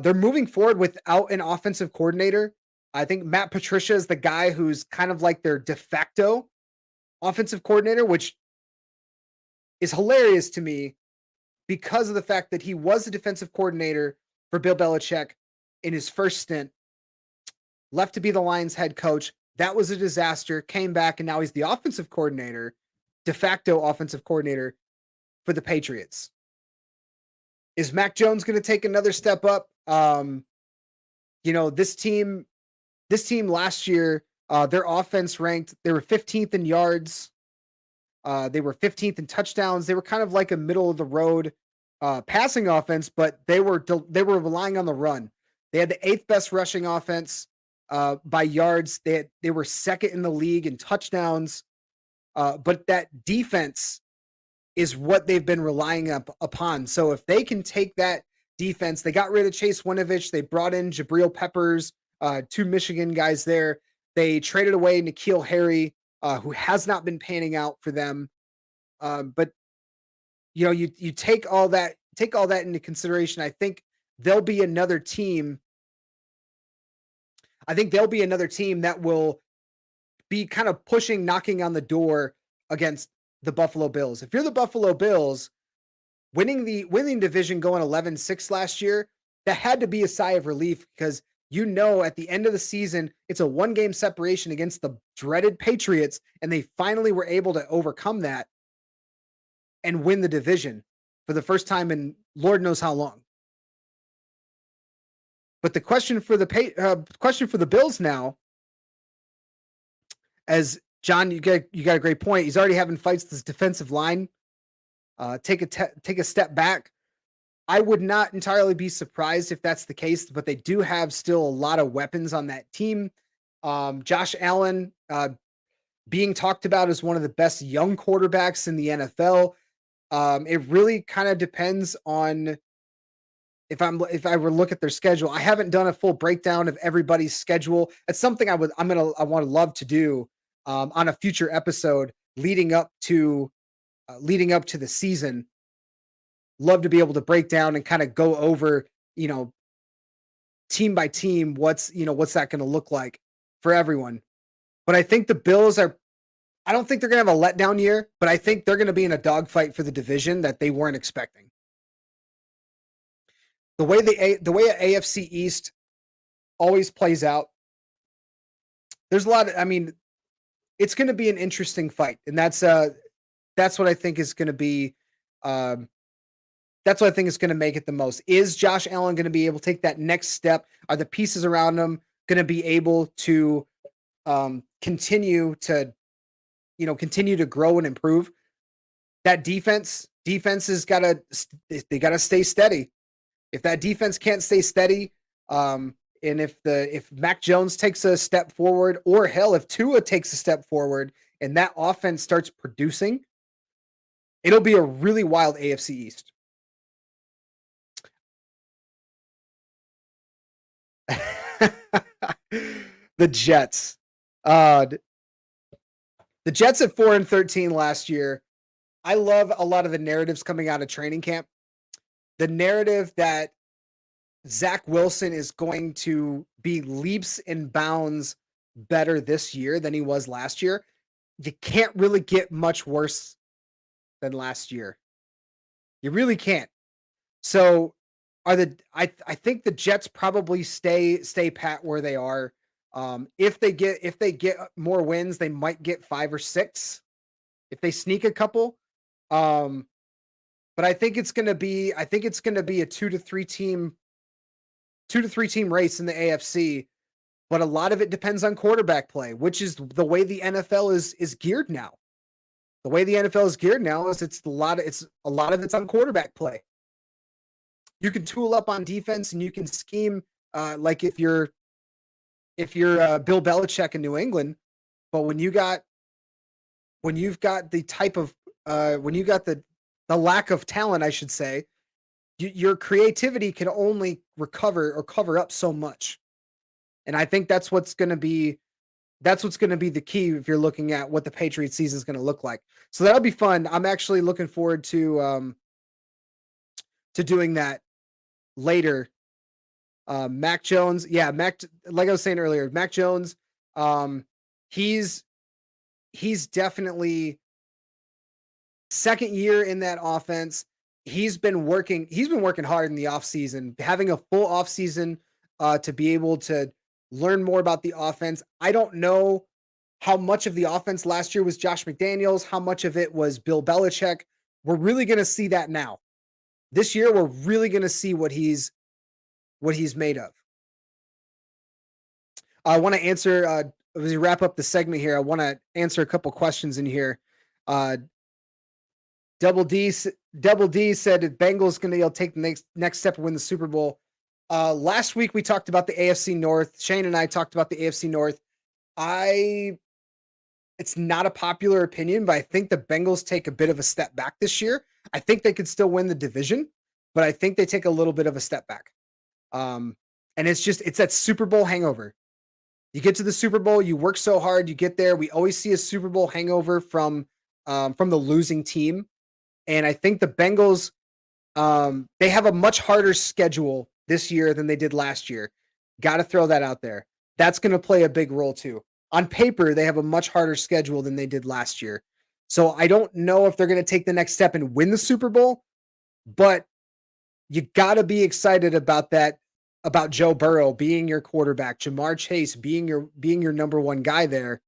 They're moving forward without an offensive coordinator. I think Matt Patricia is the guy who's kind of like their de facto offensive coordinator, which is hilarious to me because of the fact that he was the defensive coordinator for Bill Belichick in his first stint, left to be the Lions head coach. That was a disaster, came back, and now he's the offensive coordinator, de facto offensive coordinator for the Patriots. Is Mac Jones going to take another step up? This team last year, their offense ranked, they were 15th in yards. They were 15th in touchdowns. They were kind of like a middle of the road passing offense, but they were relying on the run. They had the 8th best rushing offense by yards. They were second in the league in touchdowns. But that defense is what they've been relying upon. So if they can take that defense, they got rid of Chase Winovich. They brought in Jabril Peppers, 2 Michigan guys there. They traded away N'Keal Harry, who has not been panning out for them. But you take all that into consideration. I think there'll be another team. That will be kind of knocking on the door against the Buffalo Bills. If you're the Buffalo Bills, winning division, going 11-6 last year, that had to be a sigh of relief, because at the end of the season, it's a 1-game separation against the dreaded Patriots, and they finally were able to overcome that and win the division for the first time in Lord knows how long. But the question for the Bills now, as John, you got a great point. He's already having fights this defensive line. Take a step back. I would not entirely be surprised if that's the case, but they do have still a lot of weapons on that team. Josh Allen being talked about as one of the best young quarterbacks in the NFL. It really kind of depends on if I were to look at their schedule. I haven't done a full breakdown of everybody's schedule. It's something I want to love to do on a future episode leading up to the season. love to be able to break down and kind of go over, team by team, what's that going to look like for everyone. But I think the Bills I don't think they're going to have a letdown year, but I think they're going to be in a dogfight for the division that they weren't expecting. The way AFC East always plays out, there's a lot of, it's going to be an interesting fight. And that's what I think is going to be, that's what I think is going to make it the most. Is Josh Allen going to be able to take that next step? Are the pieces around him going to be able to continue to grow and improve? That defense has got to stay steady. If that defense can't stay steady, and if Mac Jones takes a step forward, or hell, if Tua takes a step forward and that offense starts producing, it'll be a really wild AFC East. The Jets. The Jets at 4-13 last year. I love a lot of the narratives coming out of training camp. The narrative that Zach Wilson is going to be leaps and bounds better this year than he was last year. You can't really get much worse than last year. You really can't. So I think the Jets probably stay pat where they are. If they get more wins, they might get 5 or 6 if they sneak a couple. But I think it's going to be a 2 to 3 team race in the AFC. But a lot of it depends on quarterback play, which is the way the NFL is geared now. The way the NFL is geared now is a lot of it's on quarterback play. You can tool up on defense and you can scheme like if you're Bill Belichick in New England, but when you've got the type of when you got the lack of talent, I should say, your creativity can only recover or cover up so much. And I think that's what's going to be the key if you're looking at what the Patriots season is going to look like. So that'll be fun. I'm actually looking forward to doing that later. Mac Jones, like I was saying earlier, Mac Jones, he's definitely second year in that offense. He's been working hard in the offseason, having a full offseason to be able to learn more about the offense. I don't know how much of the offense last year was Josh McDaniels, how much of it was Bill Belichick. We're really going to see that now. This year, we're really going to see what he's made of. I want to answer, as we wrap up the segment here, I want to answer a couple questions in here. Double D said if Bengals going to take the next step and win the Super Bowl. Last week we talked about the AFC North. Shane and I talked about the AFC North. It's not a popular opinion, but I think the Bengals take a bit of a step back this year. I think they could still win the division, but I think they take a little bit of a step back. And it's that Super Bowl hangover. You get to the Super Bowl, you work so hard, you get there. We always see a Super Bowl hangover from the losing team. And I think the Bengals, they have a much harder schedule this year than they did last year. Got to throw that out there. That's going to play a big role too. On paper, they have a much harder schedule than they did last year. So I don't know if they're going to take the next step and win the Super Bowl, but you got to be excited about that, about Joe Burrow being your quarterback, Jamar Chase being your number one guy there.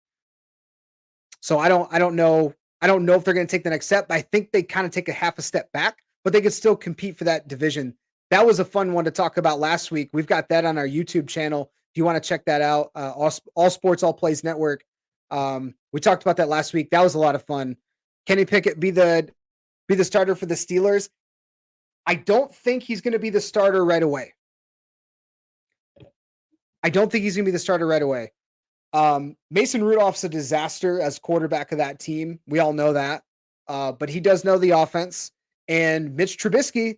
So I don't know if they're going to take the next step. I think they kind of take a half a step back, but they could still compete for that division. That was a fun one to talk about last week. We've got that on our YouTube channel. If you want to check that out, All Sports, All Plays Network. We talked about that last week. That was a lot of fun. Kenny Pickett be the starter for the Steelers. I don't think he's going to be the starter right away. Mason Rudolph's a disaster as quarterback of that team. We all know that. But he does know the offense. And Mitch Trubisky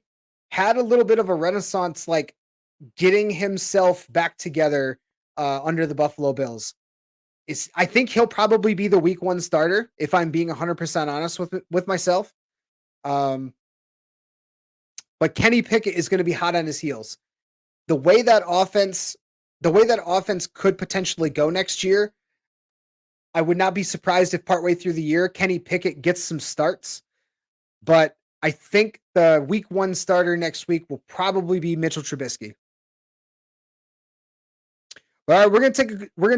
had a little bit of a renaissance, like getting himself back together under the Buffalo Bills. I think he'll probably be the week 1 starter, if I'm being 100% honest with myself. but Kenny Pickett is going to be hot on his heels. The way that offense could potentially go next year, I would not be surprised if partway through the year Kenny Pickett gets some starts. But I think the week 1 starter next week will probably be Mitchell Trubisky. All right, we're gonna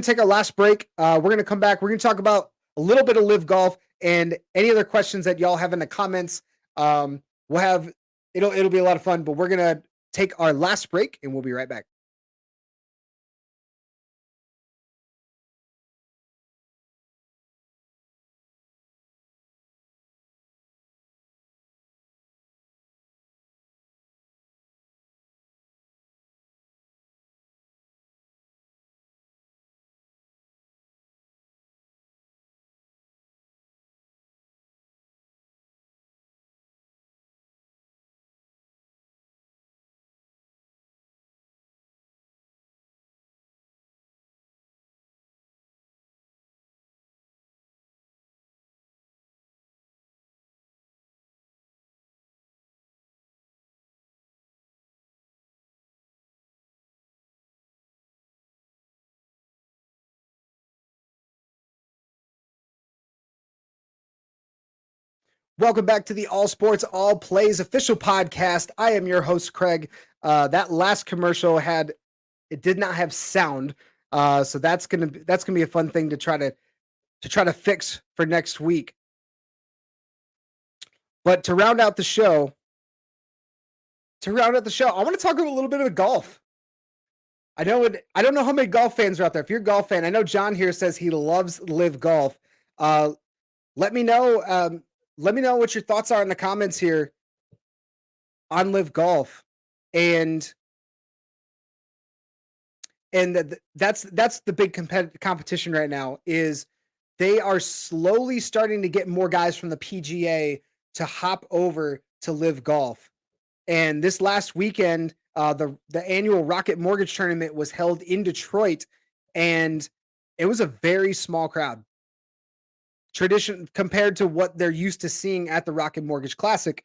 take a last break. We're gonna come back. We're gonna talk about a little bit of LIV Golf and any other questions that y'all have in the comments. We'll have it'll be a lot of fun. But we're gonna take our last break and we'll be right back. Welcome back to the All Sports All Plays official podcast. I am your host, Craig. That last commercial did not have sound, so that's gonna be a fun thing to try to fix for next week. But to round out the show, I want to talk a little bit of golf. I don't know how many golf fans are out there. If you're a golf fan, I know John here says he loves LIV Golf. Let me know. Let me know what your thoughts are in the comments here on LIV Golf, and that's the big competition right now. Is they are slowly starting to get more guys from the PGA to hop over to LIV Golf. And this last weekend, the annual Rocket Mortgage Tournament was held in Detroit, and it was a very small crowd. Tradition compared to what they're used to seeing at the Rocket Mortgage Classic.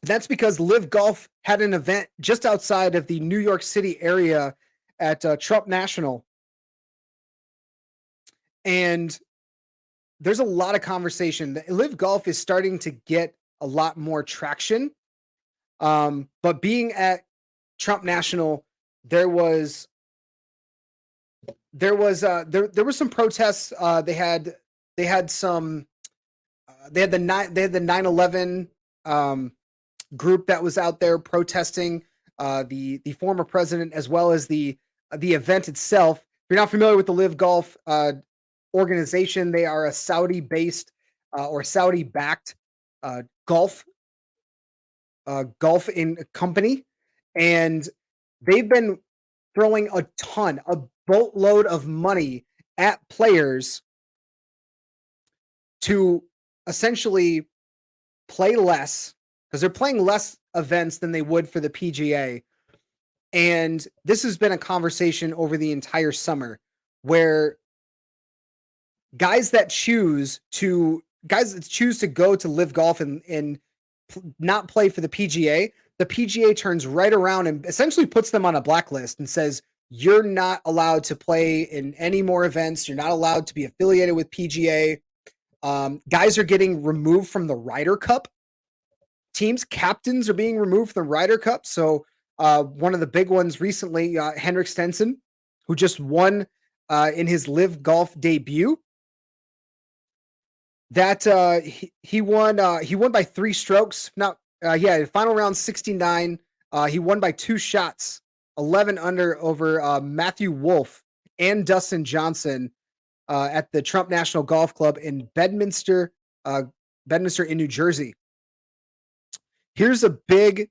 That's because LIV Golf had an event just outside of the New York City area at Trump National. And there's a lot of conversation. LIV Golf is starting to get a lot more traction. But being at Trump National, there was some protests. They had the 9/11 group that was out there protesting the former president, as well as the event itself. If you're not familiar with the LIV Golf organization, they are a Saudi-based or Saudi-backed golf in company, and they've been throwing a boatload of money at players to essentially play less, because they're playing less events than they would for the PGA. And this has been a conversation over the entire summer, where guys that choose to go to LIV Golf and not play for the PGA turns right around and essentially puts them on a blacklist and says, you're not allowed to play in any more events. You're not allowed to be affiliated with PGA. Guys are getting removed from the Ryder Cup. Teams' captains are being removed from the Ryder Cup. So one of the big ones recently, Henrik Stenson, who just won in his LIV Golf debut. That he won by 3 strokes. Final round 69. He won by 2 shots, 11 under over Matthew Wolff and Dustin Johnson at the Trump National Golf Club in Bedminster in New Jersey. Here's a big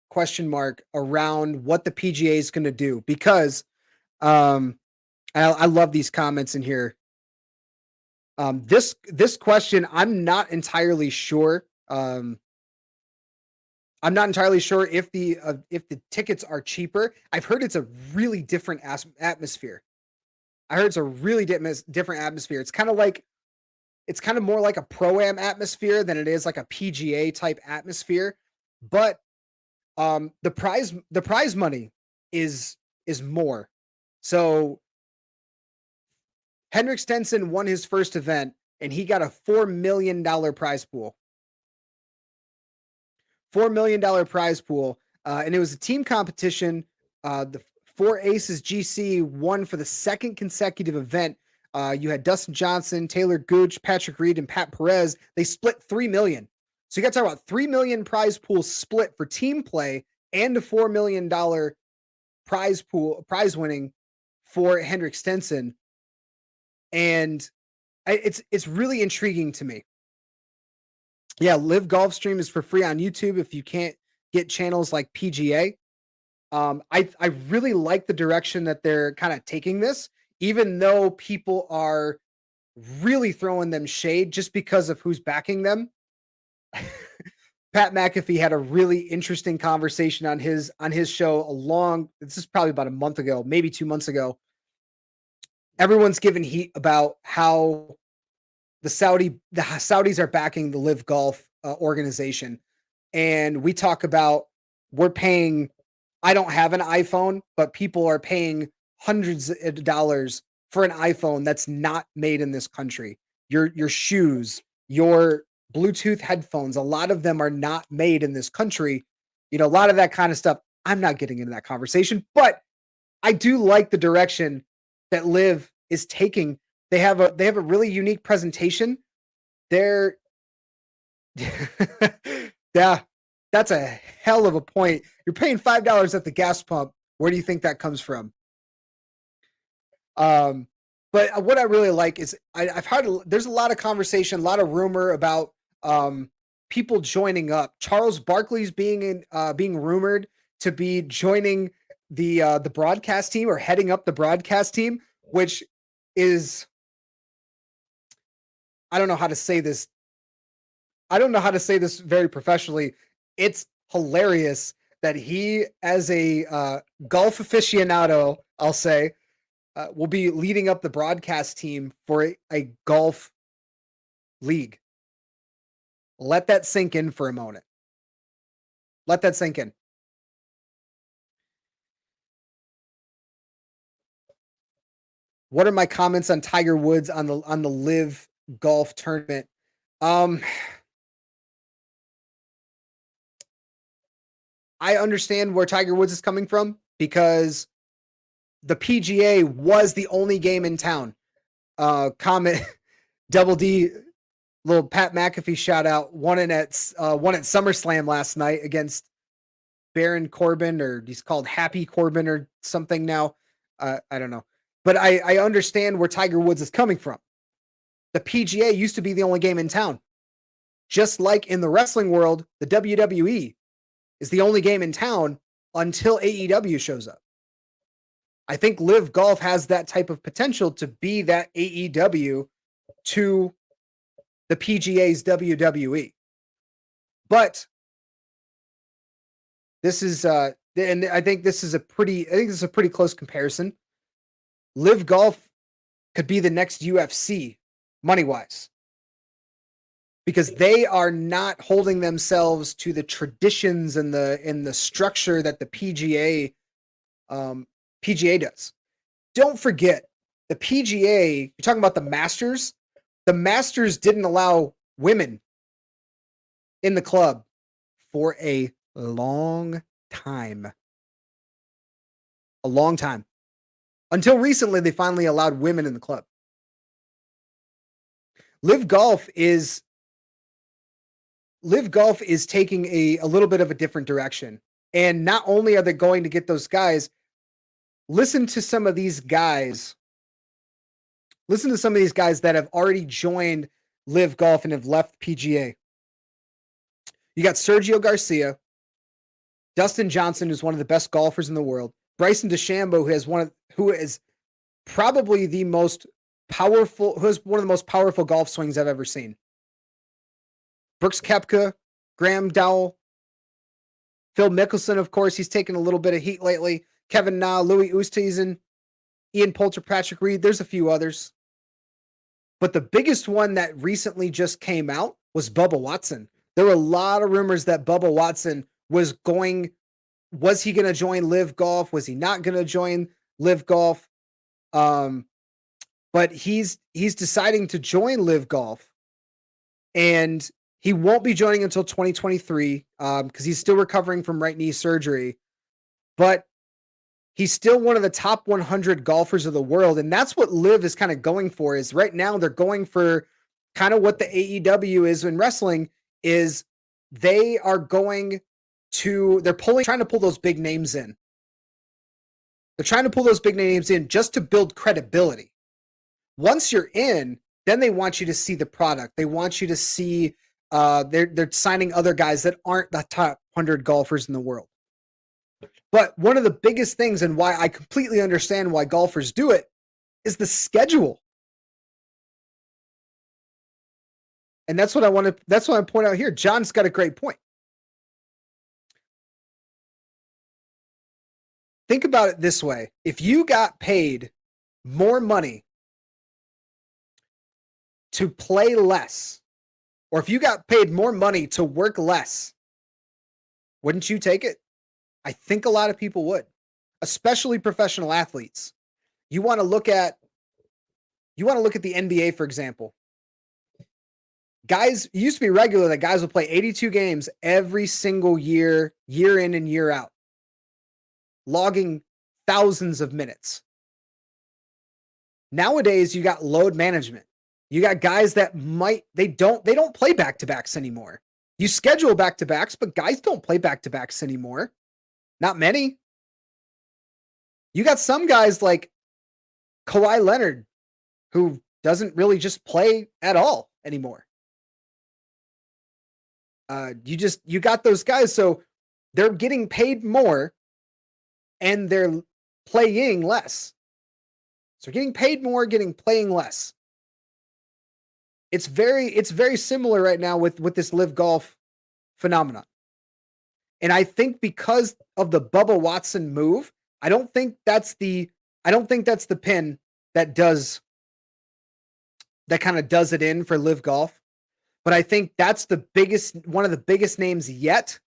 question mark around what the PGA is going to do, because I love these comments in here. This question, I'm not entirely sure. I'm not entirely sure if the tickets are cheaper. I've heard it's a really different atmosphere. I heard it's a really different atmosphere. It's kind of like it's kind of more like a pro-am atmosphere than it is like a PGA type atmosphere. But the prize money is more. So Henrik Stenson won his first event and he got a $4 million prize pool. $4 million prize pool. And it was a team competition. The Four Aces GC won for the second consecutive event. You had Dustin Johnson, Taylor Gooch, Patrick Reed, and Pat Perez. They split $3 million. So you got to talk about $3 million prize pool split for team play and a $4 million prize winning for Henrik Stenson. And it's really intriguing to me. Yeah, LIV Golf stream is for free on YouTube if you can't get channels like PGA. I really like the direction that they're kind of taking this, even though people are really throwing them shade just because of who's backing them. Pat McAfee had a really interesting conversation on his show this is probably about a month ago, maybe 2 months ago. Everyone's giving heat about how the Saudis are backing the LIV Golf organization. And we talk about we're paying, I don't have an iPhone, but people are paying hundreds of dollars for an iPhone that's not made in this country. Your shoes, your Bluetooth headphones, a lot of them are not made in this country. You know, a lot of that kind of stuff. I'm not getting into that conversation, but I do like the direction that LIV is taking. They have a really unique presentation. They're yeah, that's a hell of a point. You're paying $5 at the gas pump. Where do you think that comes from? But what I really like is I've heard there's a lot of conversation, a lot of rumor about people joining up. Charles Barkley's being rumored to be joining the broadcast team or heading up the broadcast team, which is, I don't know how to say this. I don't know how to say this very professionally. It's hilarious that he, as a golf aficionado, I'll say, will be leading up the broadcast team for a golf league. Let that sink in for a moment. Let that sink in. What are my comments on Tiger Woods on the LIV Golf tournament? I understand where Tiger Woods is coming from because the PGA was the only game in town. Comment Double D, little Pat McAfee shout out, won at SummerSlam last night against Baron Corbin, or he's called Happy Corbin or something now. I don't know. But I understand where Tiger Woods is coming from. The PGA used to be the only game in town. Just like in the wrestling world, the WWE is the only game in town until AEW shows up. I think LIV Golf has that type of potential to be that AEW to the PGA's WWE. But this is and I think this is a pretty close comparison. LIV Golf could be the next UFC money-wise, because they are not holding themselves to the traditions and the structure that the PGA does. Don't forget, the PGA, you're talking about the Masters. The Masters didn't allow women in the club for a long time. A long time. Until recently, they finally allowed women in the club. LIV Golf is taking a little bit of a different direction. And not only are they going to get those guys, listen to some of these guys that have already joined LIV Golf and have left PGA. You got Sergio Garcia, Dustin Johnson, who's one of the best golfers in the world, Bryson DeChambeau, who is probably the most powerful, who has one of the most powerful golf swings I've ever seen. Brooks Koepka, Graham Dowell, Phil Mickelson, of course, he's taken a little bit of heat lately. Kevin Na, Louis Oosthuizen, Ian Poulter, Patrick Reed. There's a few others. But the biggest one that recently just came out was Bubba Watson. There were a lot of rumors that Bubba Watson was he going to join LIV Golf? Was he not going to join LIV Golf? But he's deciding to join LIV Golf, and he won't be joining until 2023 because he's still recovering from right knee surgery. But he's still one of the top 100 golfers of the world, and that's what LIV is kind of going for. Is right now they're going for kind of what the AEW is in wrestling. Is they are going to trying to pull those big names in. They're trying to pull those big names in just to build credibility. Once you're in, then they want you to see the product. They want you to see they're signing other guys that aren't the top 100 golfers in the world. But one of the biggest things, and why I completely understand why golfers do it, is the schedule. And that's what I want to point out here. John's got a great point. Think about it this way. If you got paid more money to play less, or if you got paid more money to work less, wouldn't you take it? I think a lot of people would, especially professional athletes. You want to look at the NBA, for example. Guys, it used to be regular that guys would play 82 games every single year, year in and year out, logging thousands of minutes. Nowadays, you got load management. You got guys that they don't play back-to-backs anymore. You schedule back-to-backs, but guys don't play back-to-backs anymore. Not many. You got some guys like Kawhi Leonard who doesn't really just play at all anymore. You got those guys, so they're getting paid more and they're playing less. So getting paid more, playing less. It's very similar right now with this LIV Golf phenomenon. And I think because of the Bubba Watson move, I don't think that's the pin that kind of does it in for LIV Golf. But I think that's one of the biggest names yet.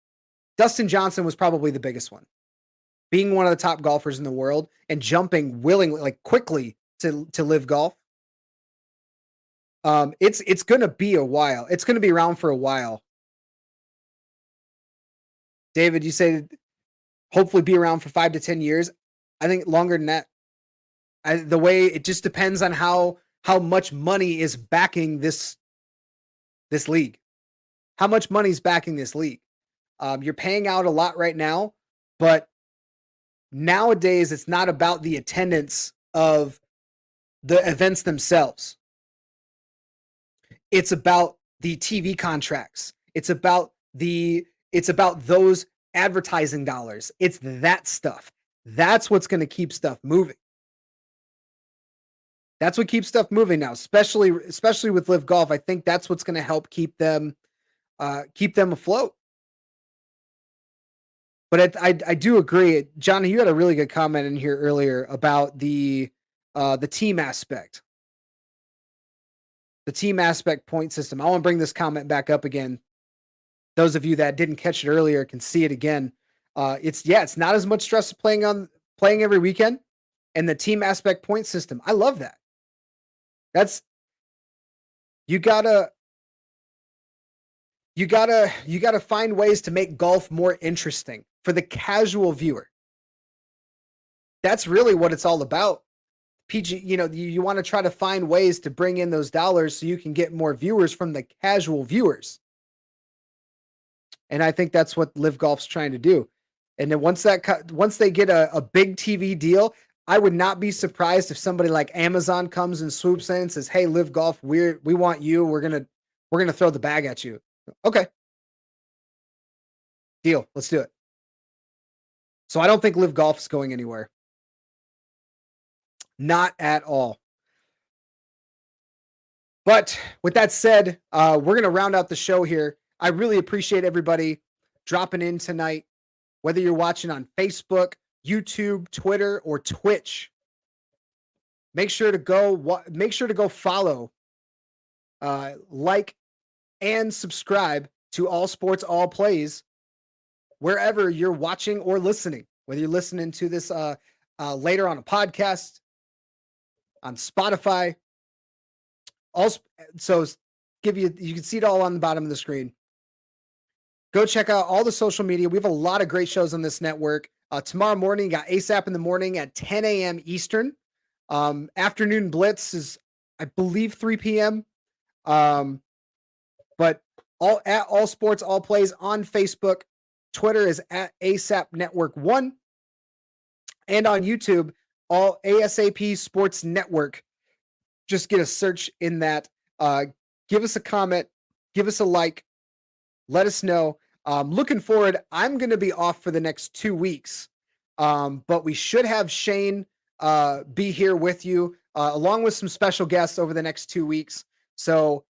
Dustin Johnson was probably the biggest one. Being one of the top golfers in the world and jumping willingly, like quickly to LIV Golf. It's going to be a while. It's going to be around for a while. David, you say hopefully be around for 5 to 10 years. I think longer than that. The way it just depends on how much money is backing this league. How much money is backing this league? You're paying out a lot right now, but nowadays it's not about the attendance of the events themselves. It's about the TV contracts. It's about those advertising dollars. It's that stuff. That's what's going to keep stuff moving. That's what keeps stuff moving now, especially with LIV Golf. I think that's what's going to help keep them afloat. But I do agree, Johnny. You had a really good comment in here earlier about the team aspect. The team aspect point system. I want to bring this comment back up again. Those of you that didn't catch it earlier can see it again. It's not as much stress playing every weekend, and the team aspect point system. I love that. You gotta find ways to make golf more interesting for the casual viewer. That's really what it's all about. You want to try to find ways to bring in those dollars so you can get more viewers from the casual viewers. And I think that's what LIV Golf's trying to do. And then once they get a big TV deal, I would not be surprised if somebody like Amazon comes and swoops in and says, "Hey, LIV Golf, we want you. We're gonna throw the bag at you." Okay. Deal. Let's do it. So I don't think LIV Golf is going anywhere. Not at all. But with that said, we're going to round out the show here. I really appreciate everybody dropping in tonight, whether you're watching on Facebook, YouTube, Twitter, or Twitch. Make sure to go follow like and subscribe to All Sports, All Plays, wherever you're watching or listening, whether you're listening to this later on a podcast, on Spotify. Also, so you can see it all on the bottom of the screen. Go check out all the social media. We have a lot of great shows on this network. Tomorrow morning, you got ASAP in the morning at 10 a.m. Eastern. Afternoon Blitz is, I believe, 3 p.m. But all Sports, All Plays on Facebook. Twitter is at ASAP Network 1. And on YouTube, all ASAP Sports Network. Just get a search in that. Give us a comment. Give us a like. Let us know. Looking forward, I'm going to be off for the next 2 weeks. But we should have Shane be here with you, along with some special guests over the next 2 weeks. So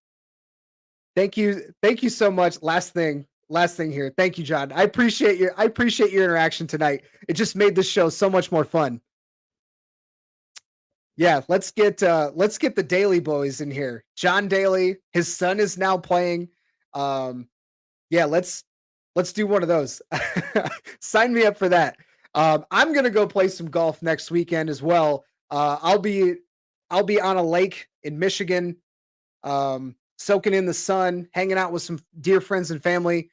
thank you so much. Last thing here. Thank you, John. I appreciate your interaction tonight. It just made this show so much more fun. Yeah, let's get the Daly boys in here. John Daly, his son is now playing. Yeah, let's do one of those. Sign me up for that. I'm gonna go play some golf next weekend as well. I'll be on a lake in Michigan, soaking in the sun, hanging out with some dear friends and family.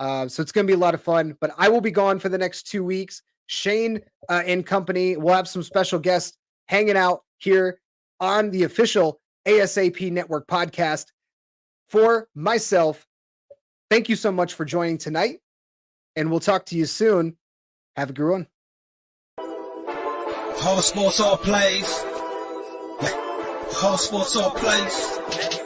So it's gonna be a lot of fun. But I will be gone for the next 2 weeks. Shane and company will have some special guests hanging out here on the official ASAP Network podcast. For myself, thank you so much for joining tonight, and we'll talk to you soon. Have a good one. All Sports, All Plays. All Sports, All Plays.